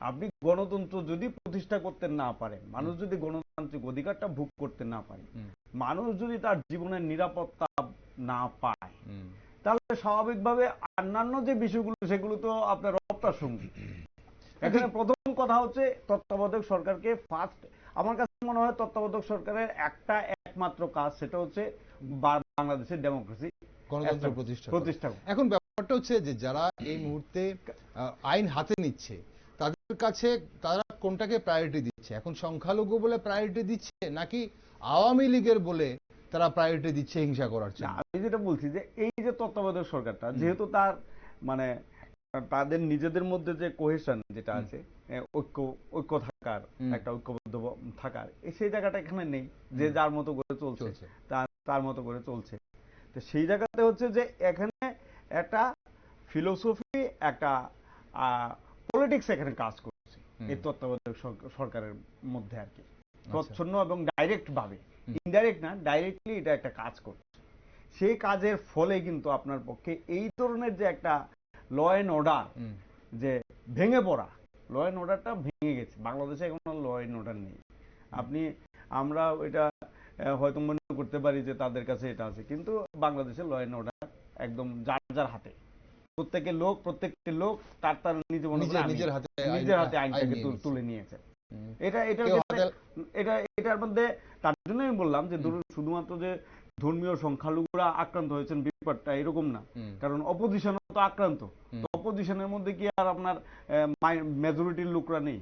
Speaker 3: আপনি গণতন্ত্র যদি প্রতিষ্ঠা করতে না পারেন, মানুষ যদি গণতান্ত্রিক অধিকারটা ভোগ করতে না পারে, মানুষ যদি তার জীবনের নিরাপত্তা না পায়, তাহলে স্বাভাবিকভাবে অন্যান্য যে বিষয়গুলো সেগুলো তো আপনার অপ্রাসঙ্গিক। এখানে প্রথম কথা হচ্ছে তত্ত্বাবধায়ক সরকারকে ফার্স্ট, আমার কাছে মনে হয় তত্ত্বাবধায়ক সরকারের একমাত্র কাজ, সেটা হচ্ছে বাংলাদেশের ডেমোক্রেসি,
Speaker 1: গণতন্ত্র প্রতিষ্ঠা। এখন ব্যাপারটা হচ্ছে যে যারা এই মুহূর্তে আইন হাতে নিচ্ছে, তাদের কাছে তারা কোনটাকে প্রায়োরিটি দিচ্ছে? এখন সংখ্যালঘু বলে প্রায়োরিটি দিচ্ছে, নাকি আওয়ামী লীগের বলে তারা প্রায়োরিটি দিচ্ছে হিংসা করার জন্য?
Speaker 3: আমি যেটা বলছি যে এই যে তত্ত্বাবধায়ক সরকারটা, যেহেতু তার মানে তাদের নিজেদের মধ্যে যে কোহেশন যেটা আছে, ঐক্য থাকার, একটা ঐক্যবদ্ধ থাকার, সেই জায়গাটা এখানে নেই। যে যার মতো করে চলছে, তার মতো করে চলছে। তো সেই জায়গাতে হচ্ছে যে এখানে একটা ফিলোসফি, একটা পলিটিক্স এখানে কাজ করছে এই তত্ত্বাবধায়ক সরকারের মধ্যে আর কি, প্রচ্ছন্ন এবং ডাইরেক্ট ভাবে, ইনডাইরেক্ট না, ডাইরেক্টলি এটা একটা কাজ করছে। সেই কাজের ফলে কিন্তু আপনার পক্ষে এই ধরনের যে একটা ল অ্যান্ড অর্ডার যে ভেঙে পড়া, ল অ্যান্ড অর্ডারটা ভেঙে গেছে বাংলাদেশে, এখন ল অ্যান্ড অর্ডার নেই। আমরা এটা হয়তো মনে করতে পারি যে তাদের কাছে এটা আছে, কিন্তু বাংলাদেশে ল অ্যান্ড অর্ডার একদম যার যার হাতে, প্রত্যেকটি লোক তার নিজের হাতে আইনটাকে তুলে নিয়েছে। এটার মধ্যে তার জন্যই আমি বললাম যে শুধুমাত্র যে ধর্মীয় সংখ্যালঘুরা আক্রান্ত হয়েছেন ব্যাপারটা এরকম না, কারণ অপোজিশন তো আক্রান্ত। তো অপোজিশনের মধ্যে কি আর আপনার মেজরিটির লোকরা নেই?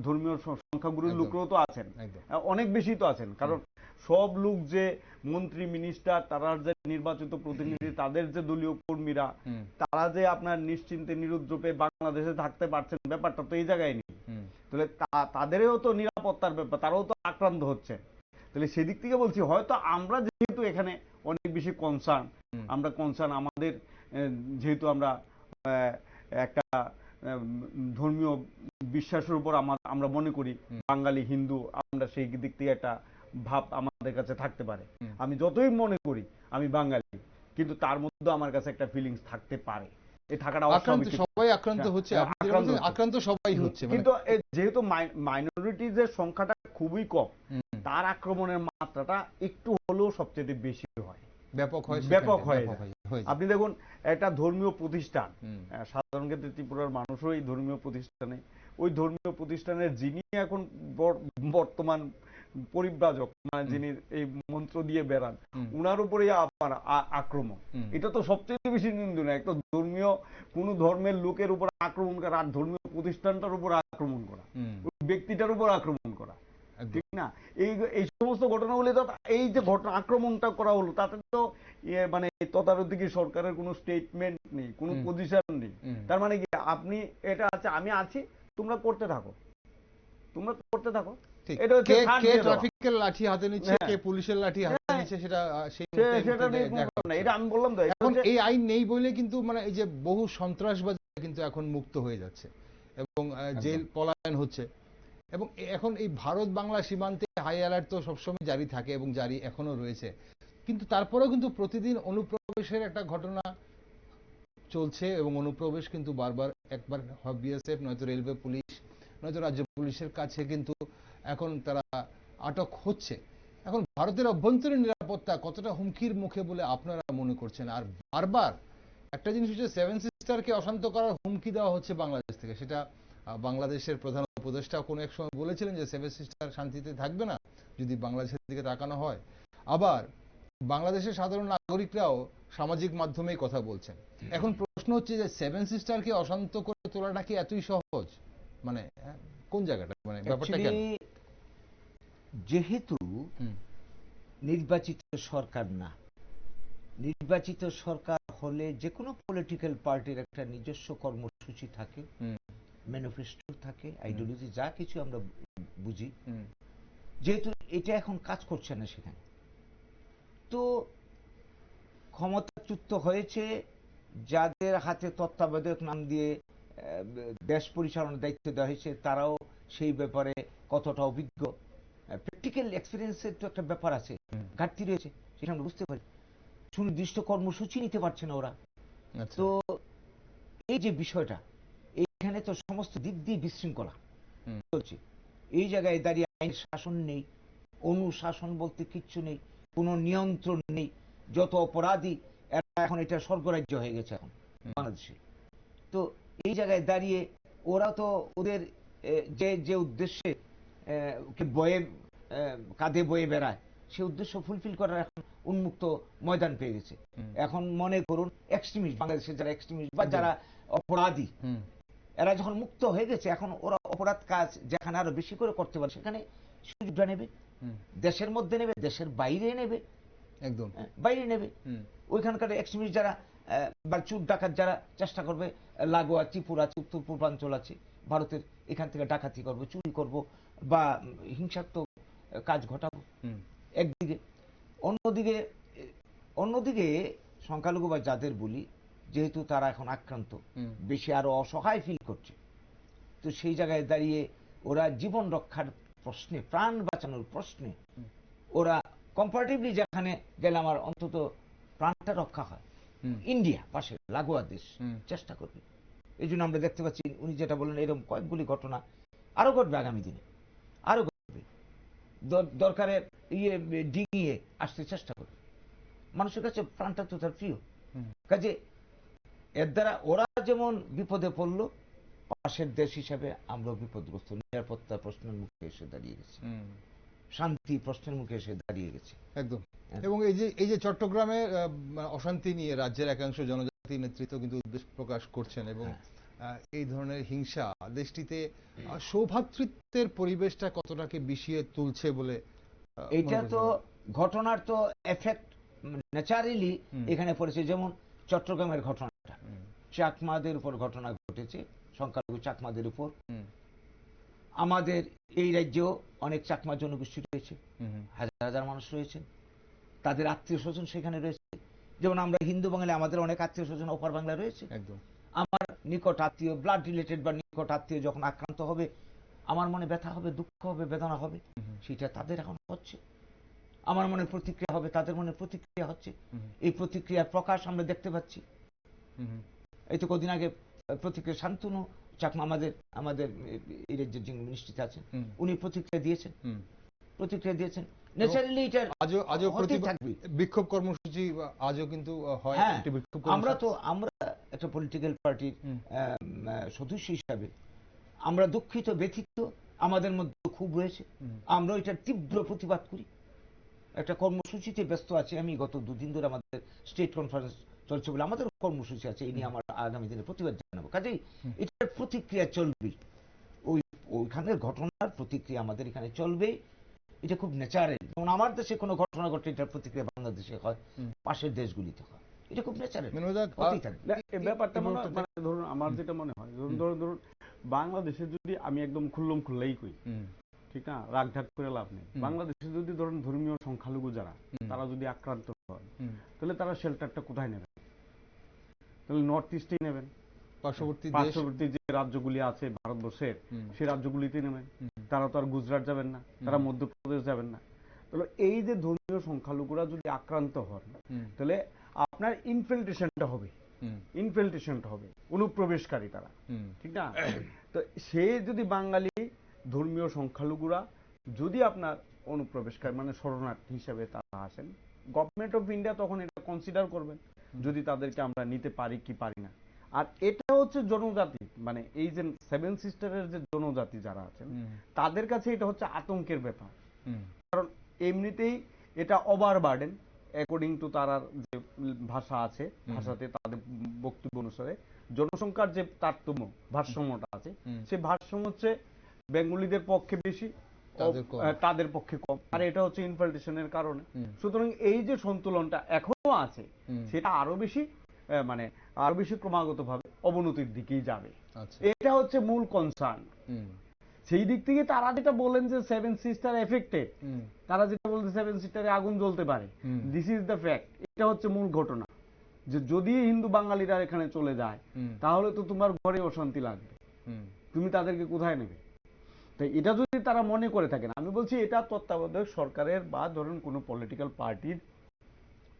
Speaker 3: ধর্মীয় সংখ্যাগুরুর লোকরাও তো আছেন, অনেক বেশি তো আছেন। কারণ সব লোক যে মন্ত্রী মিনিস্টার, তারা যে নির্বাচিত প্রতিনিধি, তাদের যে দলীয় কর্মীরা, তারা যে আপনার নিশ্চিন্তে নিরুদ্রপে বাংলাদেশে থাকতে পারছেন, ব্যাপারটা তো এই জায়গায় নেই। তাহলে তাদেরও তো নিরাপত্তার ব্যাপার, তারাও তো আক্রান্ত হচ্ছে। তাহলে সেদিক থেকে বলছি, হয়তো আমরা যেহেতু এখানে অনেক বেশি কনসার্ন, আমাদের যেহেতু আমরা একটা ধর্মীয় বিশ্বাসের উপর আমরা মনে করি বাঙালি হিন্দু, আমরা সেই দিক থেকে একটা ভাব আমাদের কাছে থাকতে পারে। আমি যতই মনে করি আমি বাঙালি, কিন্তু তার মধ্যে আমার কাছে একটা ফিলিংস থাকতে পারে। এই থাকাটা অস্বাভাবিক।
Speaker 1: সবাই আক্রান্ত হচ্ছে, আক্রান্ত সবাই হচ্ছে,
Speaker 3: কিন্তু যেহেতু মাইনরিটিজের সংখ্যাটা খুবই কম, তার আক্রমণের মাত্রাটা একটু হলেও সবচেয়ে বেশি হয়, ব্যাপক হয়ে যায়। আপনি দেখুন একটা ধর্মীয় প্রতিষ্ঠান, সাধারণ ক্ষেত্রে ত্রিপুরার মানুষও এই ধর্মীয় প্রতিষ্ঠানে, ওই ধর্মীয় প্রতিষ্ঠানের যিনি এখন বর্তমান পরিব্রাজক, মানে যিনি এই মন্ত্র দিয়ে বেড়ান, উনার উপরে আবার আক্রমণ, এটা তো সবচেয়ে বেশি নিন্দনীয়। একটা ধর্মীয় কোন ধর্মের লোকের উপর আক্রমণ করা, আর ধর্মীয় প্রতিষ্ঠানটার উপর আক্রমণ করা, ওই ব্যক্তিটার উপর আক্রমণ করা, ঠিক না? এই সমস্ত ঘটনাগুলি তো, এই যে ঘটনা আক্রমণটা করা হলো, তাতে তো মানে তদারকি সরকারের কোনো স্টেটমেন্ট নেই, কোনো পজিশন নেই। তার মানে কি, আপনি এটা আছে, আমি আছি, তোমরা করতে থাকো, তোমরা করতে থাকো।
Speaker 1: এটা হচ্ছে কে ট্রাফিকের লাঠি হাতে নিচ্ছে, কে পুলিশের লাঠি হাতে নিচ্ছে, সেটা
Speaker 3: এটা আমি বললাম তো।
Speaker 1: এখন এই আইন নেই বলে কিন্তু মানে এই যে বহু সন্ত্রাসবাদী কিন্তু এখন মুক্ত হয়ে যাচ্ছে এবং জেল পলায়ন হচ্ছে। এবং এখন এই ভারত বাংলা সীমান্তে হাই অ্যালার্ট তো সবসময় জারি থাকে এবং জারি এখনো রয়েছে, কিন্তু তারপরেও কিন্তু প্রতিদিন অনুপ্রবেশের একটা ঘটনা চলছে এবং অনুপ্রবেশ কিন্তু বারবার, একবার বিএসএফ নয়তো রেলওয়ে পুলিশ নয়তো রাজ্য পুলিশের কাছে কিন্তু এখন তারা আটক হচ্ছে। এখন ভারতের অভ্যন্তরীণ নিরাপত্তা কতটা হুমকির মুখে বলে আপনারা মনে করছেন? আর বারবার একটা জিনিস হচ্ছে, সেভেন সিস্টারকে অশান্ত করার হুমকি দেওয়া হচ্ছে বাংলাদেশ থেকে। সেটা বাংলাদেশের প্রধান উপদেষ্টা কোনো এক সময় বলেছিলেন যে সেভেন সিস্টার শান্তিতে থাকবে না যদি বাংলাদেশের দিকে তাকানো হয়। আবার বাংলাদেশের সাধারণ নাগরিকরাও সামাজিক মাধ্যমেই কথা বলছেন। এখন প্রশ্ন হচ্ছে যে সেভেন সিস্টারকে অশান্ত করে তোলাটা কি এতই সহজ? মানে কোন জায়গাটা, মানে ব্যাপারটা কেন?
Speaker 2: যেহেতু নির্বাচিত সরকার না, নির্বাচিত সরকার হলে যে কোনো পলিটিক্যাল পার্টির একটা নিজস্ব কর্মসূচি থাকে, ম্যানিফেস্টো থাকে, আইডিওলজি, যা কিছু আমরা বুঝি। যেহেতু এটা এখন কাজ করছে না সেখানে, তো ক্ষমতাচ্যুত হয়েছে যাদের হাতে তত্ত্বাবধায়ক নাম দিয়ে দেশ পরিচালনার দায়িত্ব দেওয়া হয়েছে, তারাও সেই ব্যাপারে কতটা অভিজ্ঞ, প্র্যাকটিক্যাল এক্সপিরিয়েন্সের তো একটা ব্যাপার আছে, ঘাটতি রয়েছে, সেটা আমরা বুঝতে পারি। সুনির্দিষ্ট কর্মসূচি নিতে পারছে না ওরা। তো এই যে বিষয়টা, এইখানে তো সমস্ত দিক দিয়ে বিশৃঙ্খলা চলছে। এই জায়গায় দাঁড়িয়ে আইন শাসন নেই, অনুশাসন বলতে কিচ্ছু নেই, কোনো নিয়ন্ত্রণ নেই। যত অপরাধী এরা এখন এটা স্বর্গরাজ্য হয়ে গেছে এখন বাংলাদেশে। তো এই জায়গায় দাঁড়িয়ে ওরা তো ওদের যে উদ্দেশ্যে বয়ে কাঁধে বয়ে বেড়ায়, সে উদ্দেশ্য ফুলফিল করার এখন উন্মুক্ত ময়দান পেয়ে গেছে। এখন মনে করুন এক্সট্রিমিস্ট, বাংলাদেশের যারা এক্সট্রিমিস্ট বা যারা অপরাধী, এরা যখন মুক্ত হয়ে গেছে, এখন ওরা অপরাধ কাজ যেখানে আরো বেশি করে করতে পারে সেখানে সুযোগটা নেবে, দেশের মধ্যে নেবে, দেশের বাইরে নেবে, একদম বাইরে নেবে। ওইখানকার এক্সট্রিমিস্ট যারা বা চুর ডাকাত যারা চেষ্টা করবে, লাগোয়া ত্রিপুরা আছে, উত্তর পূর্বাঞ্চল আছে ভারতের, এখান থেকে ডাকাতি করবো, চুরি করব বা হিংসাত্মক কাজ ঘটাবো একদিকে। অন্যদিকে সংখ্যালঘু বা যাদের বলি, যেহেতু তারা এখন আক্রান্ত, বেশি আরো অসহায় ফিল করছে, তো সেই জায়গায় দাঁড়িয়ে ওরা জীবন রক্ষার প্রশ্নে, প্রাণ বাঁচানোর প্রশ্নে ওরা কম্পারেটিভলি যেখানে গেলে আমার অন্তত প্রাণটা রক্ষা হয়, ইন্ডিয়া পাশে লাগোয়া দেশ, চেষ্টা করবে। এই জন্য আমরা দেখতে পাচ্ছি উনি যেটা বললেন, এরকম কয়েকগুলি ঘটনা আরো ঘটবে আগামী দিনে, আরো ঘটবে। দরকারে ডিঙিয়ে আসতে চেষ্টা করবে। মানুষের কাছে প্রাণটা তো তার প্রিয়, কাজে এর দ্বারা ওরা যেমন বিপদে পড়লো, পাশের দেশ হিসাবে আমরা বিপদগ্রস্ত, নিরাপত্তা প্রশ্নের মুখে এসে দাঁড়িয়ে গেছে, শান্তি প্রশ্নের মুখে এসে দাঁড়িয়ে গেছে একদম।
Speaker 1: এবং এই যে চট্টগ্রামে অশান্তি নিয়ে রাজ্যের একাংশ জনজাতি নেতৃত্ব কিন্তু উদ্বেগ প্রকাশ করছেন এবং এই ধরনের হিংসা দেশটিতে সৌভ্রাতৃত্বের পরিবেশটা কতটাকে বিষিয়ে তুলছে বলে,
Speaker 2: এটা তো ঘটনার তো এফেক্ট ন্যাচারালি এখানে পড়েছে। যেমন চট্টগ্রামের ঘটনাটা, চাকমাদের উপর ঘটনা ঘটেছে, সংখ্যালঘু চাকমাদের উপর। আমাদের এই রাজ্যেও অনেক চাকমা জনগোষ্ঠী রয়েছে, হাজার হাজার মানুষ রয়েছেন, তাদের আত্মীয় স্বজন সেখানে রয়েছে। যেমন আমরা হিন্দু বাঙালি, আমাদের অনেক আত্মীয় স্বজন ওপার বাংলায় রয়েছে। একদম আমার নিকট আত্মীয়, ব্লাড রিলেটেড বা নিকট আত্মীয় যখন আক্রান্ত হবে, আমার মনে ব্যথা হবে, দুঃখ হবে, বেদনা হবে, সেটা তাদের এখন হচ্ছে। আমার মনে প্রতিক্রিয়া হবে, তাদের মনে প্রতিক্রিয়া হচ্ছে। এই প্রতিক্রিয়ার প্রকাশ আমরা দেখতে পাচ্ছি। এই তো কদিন আগে প্রতিক্রিয়া শান্তনু চাকমা আমাদের এই রাজ্যের যিনি মিনিস্ট্রিতে আছেন, উনি প্রতিক্রিয়া দিয়েছেন। ন্যাচারালি এটা
Speaker 1: আজও
Speaker 2: থাকবে।
Speaker 1: বিক্ষোভ কর্মসূচি আজও কিন্তু হয়।
Speaker 2: আমরা একটা পলিটিক্যাল পার্টির সদস্য হিসাবে আমরা দুঃখিত, ব্যথিত, আমাদের মধ্যে খুব রয়েছে, আমরা এটার তীব্র প্রতিবাদ করি। একটা কর্মসূচিতে ব্যস্ত আছি আমি, গত দুদিন ধরে আমাদের স্টেট কনফারেন্স চলছে বলে আমাদের কর্মসূচি আছে, এই নিয়ে আমার আগামী দিনে প্রতিবাদ জানাবো। কাজেই এটার প্রতিক্রিয়া চলবে, ওইখানের ঘটনার প্রতিক্রিয়া আমাদের এখানে চলবে। এটা খুব ন্যাচারাল। যেমন আমার দেশে কোনো ঘটনা ঘটলে এটার প্রতিক্রিয়া বাংলাদেশে হয়, পাশের দেশগুলিতে হয়। এটা খুব ন্যাচারাল।
Speaker 3: ব্যাপারটা ধরুন আমার যেটা মনে হয়, ধরুন বাংলাদেশে যদি আমি একদম খুল্লম খুল্লাই কই, ঠিক না, রাগ ঢাক করে লাভ নেই। বাংলাদেশে যদি ধরুন ধর্মীয় সংখ্যালঘু যারা, তারা যদি আক্রান্ত হয়, তাহলে তারা শেল্টারটা কোথায় নেবেন? তাহলে নর্থ ইস্টেই নেবেন, পার্শ্ববর্তী যে রাজ্যগুলি আছে ভারতবর্ষের, সেই রাজ্যগুলিতে নেবেন। তারা তো আর গুজরাট যাবেন না, তারা মধ্যপ্রদেশ যাবেন না। তাহলে এই যে ধর্মীয় সংখ্যালঘুরা যদি আক্রান্ত হন, তাহলে আপনার ইনফিল্ট্রেশনটা হবে, অনুপ্রবেশকারী তারা, ঠিক না? তো সে যদি বাঙালি ধর্মীয় সংখ্যালঘুরা যদি আপনার অনুপ্রবেশকারী মানে শরণার্থী হিসেবে তারা আসেন, গভর্নমেন্ট অফ ইন্ডিয়া তখন এটা কনসিডার করবেন যদি তাদেরকে আমরা নিতে পারি কি পারি না। আর এটা হচ্ছে জনজাতি, মানে এই যে সেভেন সিস্টারের যে জনজাতি যারা আছেন, তাদের কাছে এটা হচ্ছে আতঙ্কের ব্যাপার। কারণ এমনিতেই এটা ওভার বার্ডেন, অ্যাকর্ডিং টু তার যে ভাষা আছে, ভাষাতে তাদের বক্তব্য অনুসারে জনসংখ্যার যে তারতম্য ভারসাম্যটা আছে, সেই ভারসাম্য হচ্ছে বেঙ্গলিদের পক্ষে বেশি, তাদের পক্ষে কম। আর এটা হচ্ছে ইনফিল্ট্রেশনের কারণে। সুতরাং এই যে সন্তুলনটা এখনো আছে, সেটা আরো বেশি ক্রমাগত ভাবে অবনতির দিকেই যাবে। এটা হচ্ছে মূল কনসার্ন। সেই দিক থেকে তারা যেটা বলেন যে সেভেন সিস্টার এফেক্টেড, তারা যেটা বলছে সেভেন সিস্টারে আগুন জ্বলতে পারে, দিস ইজ দ্য ফ্যাক্ট। এটা হচ্ছে মূল ঘটনা, যে যদি হিন্দু বাঙালিরা এখানে চলে যায়, তাহলে তো তোমার ঘরে অশান্তি লাগবে, তুমি তাদেরকে কোথায় নেবে? তাই এটা যদি তারা মনে করে থাকেন, আমি বলছি এটা তত্ত্বাবধায়ক সরকারের বা ধরুন কোনো পলিটিক্যাল পার্টির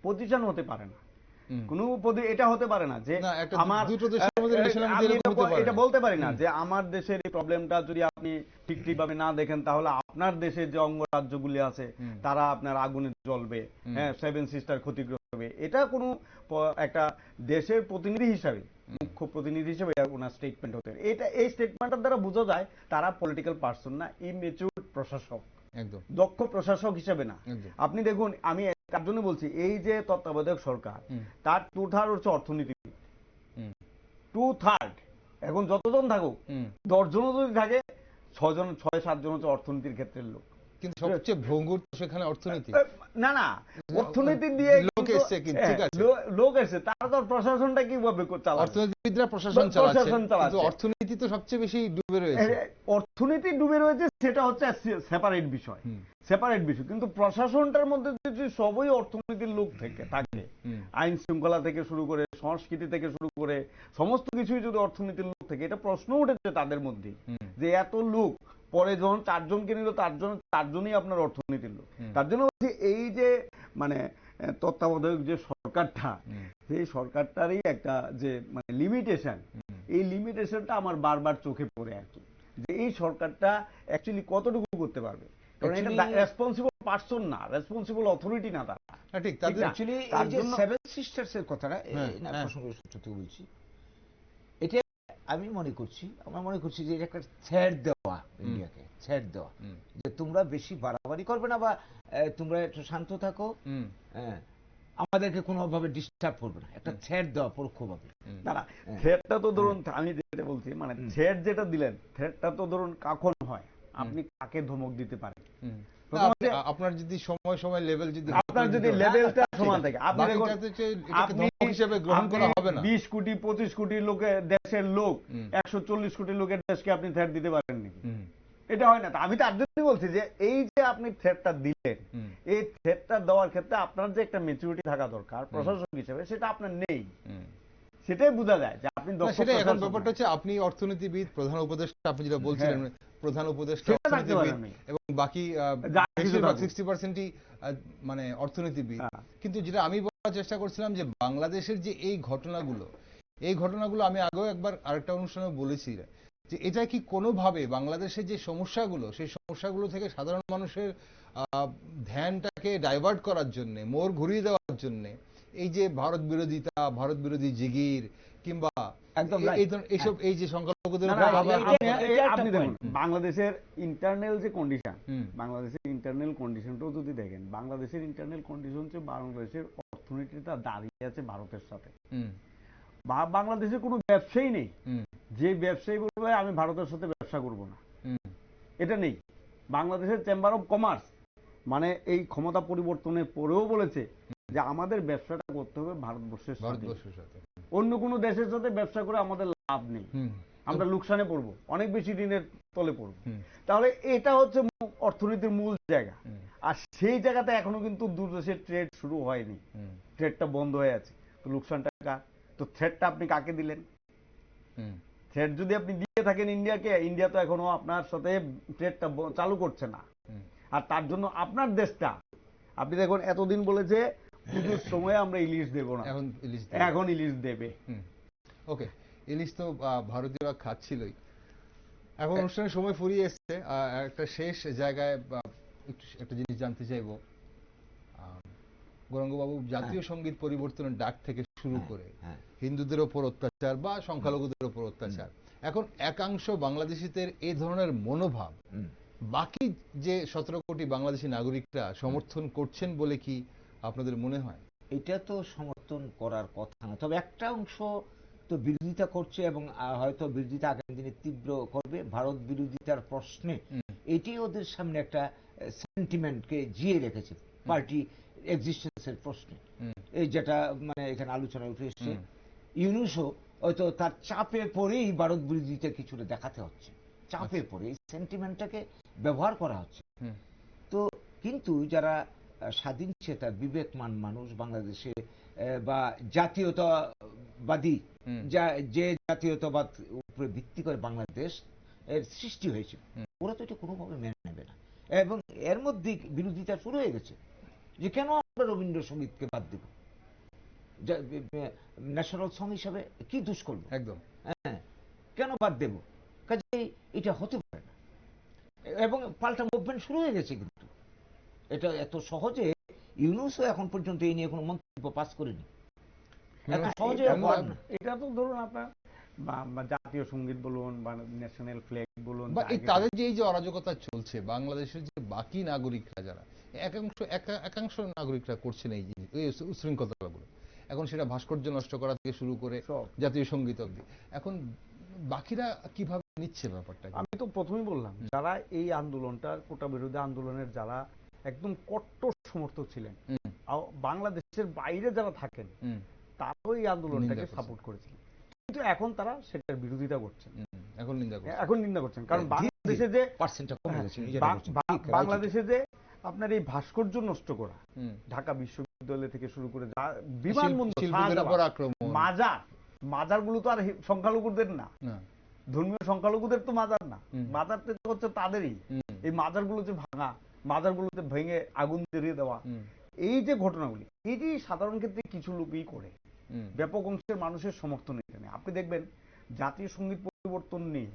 Speaker 3: পজিশন হতে পারে না, এটা হতে পারে না যে এটা বলতে পারি না যে আমার দেশের এই প্রবলেমটা যদি আপনি ঠিকভাবে না দেখেন, তাহলে আপনার দেশের যে অঙ্গরাজ্যগুলি আছে তারা আপনার আগুনে জ্বলবে, হ্যাঁ, সেভেন সিস্টার ক্ষতিগ্রস্ত হবে। এটা কোনো একটা দেশের প্রতিনিধি হিসাবে, মুখ্য প্রতিনিধি হিসেবে ওনার স্টেটমেন্ট হতে, এই স্টেটমেন্টের দ্বারা বোঝা যায় তারা পলিটিক্যাল পার্সন না, ইমেচিউর প্রশাসক, দক্ষ প্রশাসক হিসেবে না। আপনি দেখুন, আমি তার জন্য বলছি এই যে তত্ত্বাবধায়ক সরকার, তার 2/3 হচ্ছে অর্থনীতিবিদ, 2/3। এখন যতজন থাকুক, 10 জনও যদি থাকে, 6-7 জন হচ্ছে অর্থনীতির ক্ষেত্রের লোক।
Speaker 1: কিন্তু সবচেয়ে ভঙ্গুর সেখানে অর্থনীতি
Speaker 3: না, অর্থনীতি দিয়ে লোক এসে তারা তো প্রশাসনটা কিভাবে চালাবে?
Speaker 1: অর্থনীতিবিদরা প্রশাসন চালাচ্ছে, কিন্তু অর্থনীতি তো সবচেয়ে বেশি ডুবে রয়েছে।
Speaker 3: অর্থনীতি ডুবে রয়েছে, সেটা হচ্ছে সেপারেট বিষয়। কিন্তু প্রশাসনটার মধ্যে যদি সবই অর্থনীতির লোক থাকে, আইন শৃঙ্খলা থেকে শুরু করে, সংস্কৃতি থেকে শুরু করে, সমস্ত কিছুই যদি অর্থনীতির লোক থেকে, এটা প্রশ্ন উঠেছে তাদের মধ্যে যে এত লোক, পরে যখন 4 জনকে নিল, 4 জনই আপনার অর্থনীতির লোক। তার জন্য বলছি এই যে মানে তত্ত্বাবধায়ক যে সরকারটা, সেই সরকারটারই একটা যে মানে লিমিটেশন, এই লিমিটেশনটা আমার বারবার চোখে পড়ে আর কি, যে এই সরকারটা অ্যাকচুয়ালি কতটুকু করতে পারবে। কারণ এটা রেসপন্সিবল পারসন না, রেসপন্সিবল অথরিটি না তারা।
Speaker 1: ঠিক, তাদের
Speaker 2: অ্যাকচুয়ালি এই যে সেভেন সিস্টার্স এর কথাটা প্রসঙ্গের সূত্র থেকে বলছি, এটা আমি মনে করছি যে এটা একটা থ্রেট দেওয়া, ইন্ডিয়াকে থ্রেট দেওয়া, যে তোমরা বেশি বাড়াবাড়ি করবে না, বা তোমরা একটু শান্ত থাকো, আমাদেরকে কোনোভাবে ডিস্টার্ব করবে না, একটা থ্রেট দেওয়া পরোক্ষভাবে।
Speaker 3: না, থ্রেটটা তো ধরুন, আমি যেটা বলছি, মানে থ্রেট যেটা দিলেন, থ্রেটটা তো ধরুন কখন হয়, আপনি কাকে ধমক দিতে পারেন।
Speaker 1: আপনার যদি সময় লেভেল যদি
Speaker 3: আপনার যদি লেভেলটা সমান থাকে, আপনি
Speaker 1: হিসেবে গ্রহণ করা হবে না।
Speaker 3: 20 কোটি 25 কোটি লোকের দেশের লোক, 140 কোটি লোকের দেশকে আপনি থ্রেট দিতে পারেন নাকি? এটা হয় না। আমি তার জন্যই বলছি যে এই যে আপনি থ্রেটটা দিলেন, এই থ্রেটটা দেওয়ার ক্ষেত্রে আপনার যে একটা ম্যাচুরিটি থাকা দরকার প্রশাসক হিসেবে, সেটা আপনার নেই। সেটাই বোঝা যায় যে আপনি
Speaker 1: না,
Speaker 3: দক্ষ
Speaker 1: সেটা এখন
Speaker 3: প্রশাসক
Speaker 1: ব্যাপারটা
Speaker 3: না।
Speaker 1: হচ্ছে আপনি অর্থনীতিবিদ, প্রধান উপদেষ্টা, আপনি যেটা বলছিলেন
Speaker 3: হ্যাঁ।
Speaker 1: প্রধান উপদেষ্টা
Speaker 3: সেটা থাকতে পারে
Speaker 1: অর্থনীতিবিদ
Speaker 3: আমি।
Speaker 1: এবং বাকি
Speaker 3: যা কিছু
Speaker 1: বেশিরভাগ
Speaker 3: থাকুক।
Speaker 1: 60%ই মানে অর্থনীতিবিদ।
Speaker 3: হ্যাঁ।
Speaker 1: কিন্তু যেটা আমি বলার চেষ্টা করছিলাম যে বাংলাদেশের যে এই ঘটনাগুলো আমি আগেও একবার আরেকটা অনুষ্ঠানে বলেছি যে এটা কি কোনোভাবে বাংলাদেশের যে সমস্যাগুলো, সেই সমস্যাগুলো থেকে সাধারণ মানুষের ধ্যানটাকে ডাইভার্ট করার জন্য, মোড় ঘুরিয়ে দেওয়ার জন্য এই যে ভারত বিরোধী জিগির কিংবা
Speaker 2: একদম
Speaker 1: এই
Speaker 2: right.
Speaker 1: ধরনের এইসব এই যে সংখ্যালঘুদের
Speaker 3: না,
Speaker 1: উপর
Speaker 3: না,
Speaker 2: Right,
Speaker 1: হামলা
Speaker 2: এটা-
Speaker 1: করছে,
Speaker 2: এটা একটা
Speaker 3: আপনি দেখুন
Speaker 2: point.
Speaker 3: বাংলাদেশের ইন্টারনাল যে কন্ডিশন,
Speaker 1: হুম।
Speaker 3: বাংলাদেশের ইন্টারনাল কন্ডিশনটাও যদি দেখেন, বাংলাদেশের ইন্টারনাল কন্ডিশন হচ্ছে বাংলাদেশের অর্থনীতিটা দাঁড়িয়ে আছে ভারতের সাথে।
Speaker 1: হুম,
Speaker 3: বাংলাদেশের কোনো ব্যবসায়ী নেই
Speaker 1: হুম,
Speaker 3: যে ব্যবসায়ী বলবে আমি ভারতের সাথে ব্যবসা করব না,
Speaker 1: হুম,
Speaker 3: এটা নেই। বাংলাদেশের চেম্বার অফ কমার্স মানে এই ক্ষমতা পরিবর্তনের পরেও বলেছে যে আমাদের ব্যবসাটা করতে হবে ভারতবর্ষের সাথে,
Speaker 1: ভারতবর্ষের সাথে।
Speaker 3: অন্য কোনো দেশের সাথে ব্যবসা করে আমাদের লাভ নেই,
Speaker 1: হুম,
Speaker 3: আমরা লোকসানে পড়বো, অনেক বেশি ঋণের তলে পড়বো।
Speaker 1: হুম,
Speaker 3: তাহলে এটা হচ্ছে অর্থনীতির মূল জায়গা।
Speaker 1: হুম,
Speaker 3: আর সেই জায়গাতে এখনো কিন্তু দু দেশের ট্রেড শুরু হয়নি,
Speaker 1: হুম,
Speaker 3: ট্রেডটা বন্ধ হয়ে আছে। তো লোকসানটা কার? তো থ্রেডটা আপনি কাকে দিলেন?
Speaker 1: হুম,
Speaker 3: থ্রেড যদি আপনি দিয়ে থাকেন ইন্ডিয়াকে, ইন্ডিয়া তো এখনো আপনার সাথে ট্রেডটা চালু করছে না।
Speaker 1: হুম,
Speaker 3: আর তার জন্য আপনার দেশটা, আপনি দেখুন এতদিন বলেছে পুজোর সময় আমরা ইলিশ দেবো না,
Speaker 1: এখন ইলিশ
Speaker 3: এখন ইলিশ দেবে।
Speaker 1: ওকে, ইলিশ তো ভারতীয়রা খাচ্ছিলই। এখন অনুষ্ঠানের সময় ফুরিয়ে এসছে। একটা শেষ জায়গায় একটু একটা জিনিস জানতে চাইবো, গৌরাঙ্গবাবু, জাতীয় সঙ্গীত পরিবর্তনের ডাক থেকে শুরু করে
Speaker 2: হ্যাঁ।
Speaker 1: হিন্দুদের ওপর অত্যাচার বা সংখ্যালঘুদের ওপর অত্যাচার, এখন একাংশ বাংলাদেশিদের এই ধরনের মনোভাব বাকি যে 17 কোটি বাংলাদেশি নাগরিকরা সমর্থন করছেন বলে কি আপনাদের মনে হয়?
Speaker 2: এটা তো সমর্থন করার কথা না, তবে একটা অংশ তো বিরোধিতা করছে এবং হয়তো বিরোধিতা আগামী দিনে তীব্র করবে ভারত বিরোধিতার প্রশ্নে। এটি ওদের সামনে একটা সেন্টিমেন্টকে জিয়ে রেখেছে পার্টি এক্সিস্টেন্সের প্রশ্নে। এই যেটা মানে এখানে আলোচনায় উঠে এসছে, ইউনূসও হয়তো তার চাপে পড়েই ভারত বিরোধিতা কিছুটা দেখাতে হচ্ছে, চাপে পড়ে এই সেন্টিমেন্টটাকে ব্যবহার করা হচ্ছে। তো কিন্তু যারা স্বাধীন চেতা বিবেকমান মানুষ বাংলাদেশে বা জাতীয়তাবাদী, যে জাতীয়তাবাদ উপরে ভিত্তি করে বাংলাদেশ এর সৃষ্টি হয়েছে, ওরা তো এটা কোনোভাবে মেনে নেবে না। এবং এর মধ্যে বিরোধিতা শুরু হয়ে গেছে যে কেন আমরা রবীন্দ্রসঙ্গীতকে বাদ দেব, ন্যাশনাল সং হিসাবে কি দোষ করবো,
Speaker 1: একদম
Speaker 2: হ্যাঁ কেন বাদ দেব, কাজে এটা হতে পারে না। এবং পাল্টা মুভমেন্ট শুরু হয়ে গেছে, কিন্তু এটা এত সহজে ইউনূসও এখন পর্যন্ত এই নিয়ে কোনো মন্তব্য পাস করেনি। এত সহজে
Speaker 3: এটা তো ধরুন আপনার জাতীয় সঙ্গীত বলুন বা ন্যাশনাল ফ্ল্যাগ বলুন,
Speaker 1: বা তাদের যে এই যে অরাজকতা চলছে, বাংলাদেশের যে বাকি নাগরিকরা যারা একাংশ নাগরিকরা করছেন এই জিনিস, এই উশৃঙ্খলতাগুলো, এখন সেটা ভাস্কর্য নষ্ট করা থেকে শুরু করে জাতীয় সঙ্গীত অবধি, এখন বাকিরা কিভাবে নিচ্ছে ব্যাপারটা?
Speaker 3: আমি তো প্রথমেই বললাম, যারা এই আন্দোলনটা কোটা বিরোধী আন্দোলনের যারা একদম কট্টর সমর্থক ছিলেন, বাংলাদেশের বাইরে যারা থাকেন, তারাও এই আন্দোলনটাকে সাপোর্ট করেছিলেন, কিন্তু এখন তারা সেটার বিরোধিতা করছেন, এখন নিন্দা করছেন। কারণ বাংলাদেশে যে আপনার এই ভাস্কর্য নষ্ট করা, ঢাকা বিশ্ববিদ্যালয় থেকে শুরু করে বিমানবন্দর, মাজারগুলো তো আর সংখ্যালঘুদের না, ধর্মীয় সংখ্যালঘুদের তো মাজার না, মাজার তো হচ্ছে তাদেরই। এই মাজারগুলো যে ভাঙা, মাজারগুলোতে ভেঙে আগুন জ্বালিয়ে দেওয়া, এই যে ঘটনাগুলি, এটি সাধারণ ক্ষেত্রে কিছু লোকই করে, ব্যাপক অংশের মানুষের সমর্থন এখানে। আপনি দেখবেন জাতীয় সঙ্গীত পরিবর্তন নিয়ে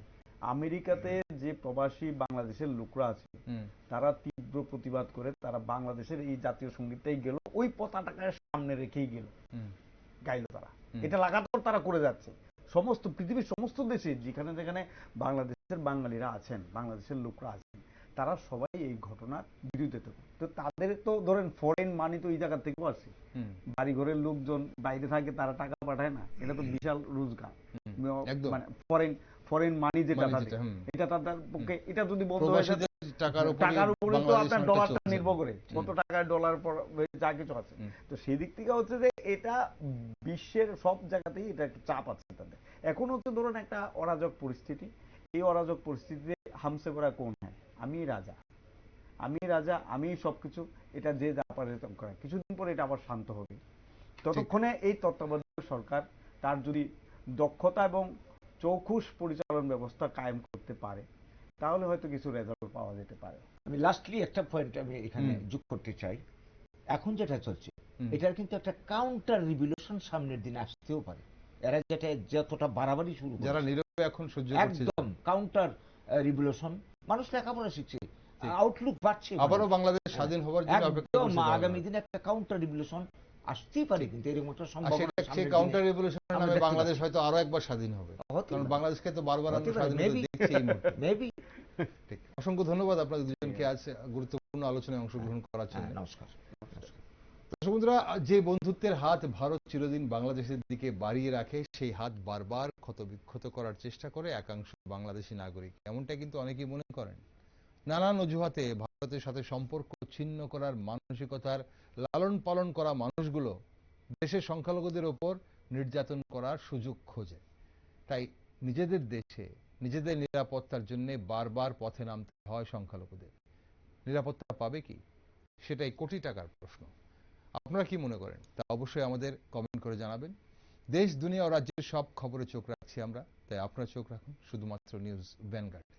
Speaker 3: আমেরিকাতে যে প্রবাসী বাংলাদেশের লোকরা আছে, তারা তীব্র প্রতিবাদ করে তারা বাংলাদেশের এই জাতীয় সঙ্গীতটাই গেল ওই পতাকাটাকে সামনে রেখেই গেল, গাইল তারা। এটা লাগাতার তারা করে যাচ্ছে সমস্ত পৃথিবীর সমস্ত দেশে যেখানে যেখানে বাংলাদেশের বাঙালিরা আছেন, বাংলাদেশের লোকরা আছেন, তারা সবাই এই ঘটনার বিরোধিতা করে। তো তাদের তো ধরেন ফরেন মানি তো এই জায়গা থেকেও আসে, বাড়ি ঘরের লোকজন বাইরে থাকে, তারা টাকা পাঠায় না, এটা তো বিশাল রোজগার, মানে ফরেন মানি যেটা থাকে, এটা তাদের পক্ষে, এটা যদি বন্ধ হয়ে যায় টাকার উপরে তো আপনার ডলারটা নির্ভর করে, কত টাকায় ডলার পর যা কিছু আছে। তো সেই দিক থেকে হচ্ছে যে এটা বিশ্বের সব জায়গাতেই এটা একটা চাপ আছে তাদের। এখন হচ্ছে ধরুন একটা অরাজক পরিস্থিতি, এই অরাজক পরিস্থিতিতে হামসে করা কোন হয়, আমি রাজা, আমি সবকিছু, এটা যে যা পারে করে। কিছুদিন পরে এটা আবার শান্ত হবে, ততক্ষণে এই তত্ত্বাবধায়ক সরকার তার যদি দক্ষতা এবং চৌখুশ পরিচালন ব্যবস্থা কায়েম করতে পারে, তাহলে হয়তো কিছু রেজাল্ট পাওয়া যেতে পারে।
Speaker 2: আমি লাস্টলি একটা পয়েন্ট আমি এখানে যোগ করতে চাই। এখন যেটা চলছে এটার কিন্তু একটা কাউন্টার রিভলিউশন সামনের দিনে আসতেও পারে। এরা যেটা যতটা বাড়াবাড়ি শুরু করে,
Speaker 1: যারা নীরবে এখন সহ্য করছে,
Speaker 2: একদম কাউন্টার রিভলিউশন। মানুষ লেখাপড়া শিখছে, আউটলুক বাড়ছে,
Speaker 1: আবারও বাংলাদেশ স্বাধীন হওয়ার জন্য অপেক্ষা
Speaker 2: একদম
Speaker 1: করছে।
Speaker 2: আগামী দিনে একটা কাউন্টার রিভলিউশন আসতেই পারে, কিন্তু এরকম একটা সম্ভাবনা
Speaker 1: সেই কাউন্টার রিভলিউশনের নামে বাংলাদেশ হয়তো আরো একবার স্বাধীন হবে, কারণ বাংলাদেশকে তো বারবার আমরা স্বাধীনতা দেখছি এই মুহূর্তে।
Speaker 2: মেবি।
Speaker 1: ঠিক, অসংখ্য ধন্যবাদ আপনাদের দুজনকে আজ গুরুত্বপূর্ণ আলোচনায় অংশগ্রহণ করার জন্য।
Speaker 2: নমস্কার।
Speaker 1: দর্শক বন্ধুরা, যে বন্ধুত্বের হাত ভারত চিরদিন বাংলাদেশের দিকে বাড়িয়ে রাখে, সেই হাত বারবার ক্ষতবিক্ষত করার চেষ্টা করে একাংশ বাংলাদেশী নাগরিক, এমনটা কিন্তু অনেকেই মনে করেন। নানান অজুহাতে ভারতের সাথে সম্পর্ক ছিন্ন করার মানসিকতার লালন পালন করা মানুষগুলো দেশের সংখ্যালঘুদের ওপর নির্যাতন করার সুযোগ খোঁজে। তাই নিজেদের দেশে নিজেদের নিরাপত্তার জন্য বারবার পথে নামতে হয় সংখ্যালঘুদের। নিরাপত্তা পাবে কি, সেটাই কোটি টাকার প্রশ্ন। আপনারা কি মনে করেন তা অবশ্যই আমাদের কমেন্ট করে জানাবেন। দেশ, দুনিয়া ও রাজ্যের সব খবরে চোখ রাখছি আমরা, তাই আপনারা চোখ রাখুন শুধুমাত্র নিউজ ভ্যানগার্ড।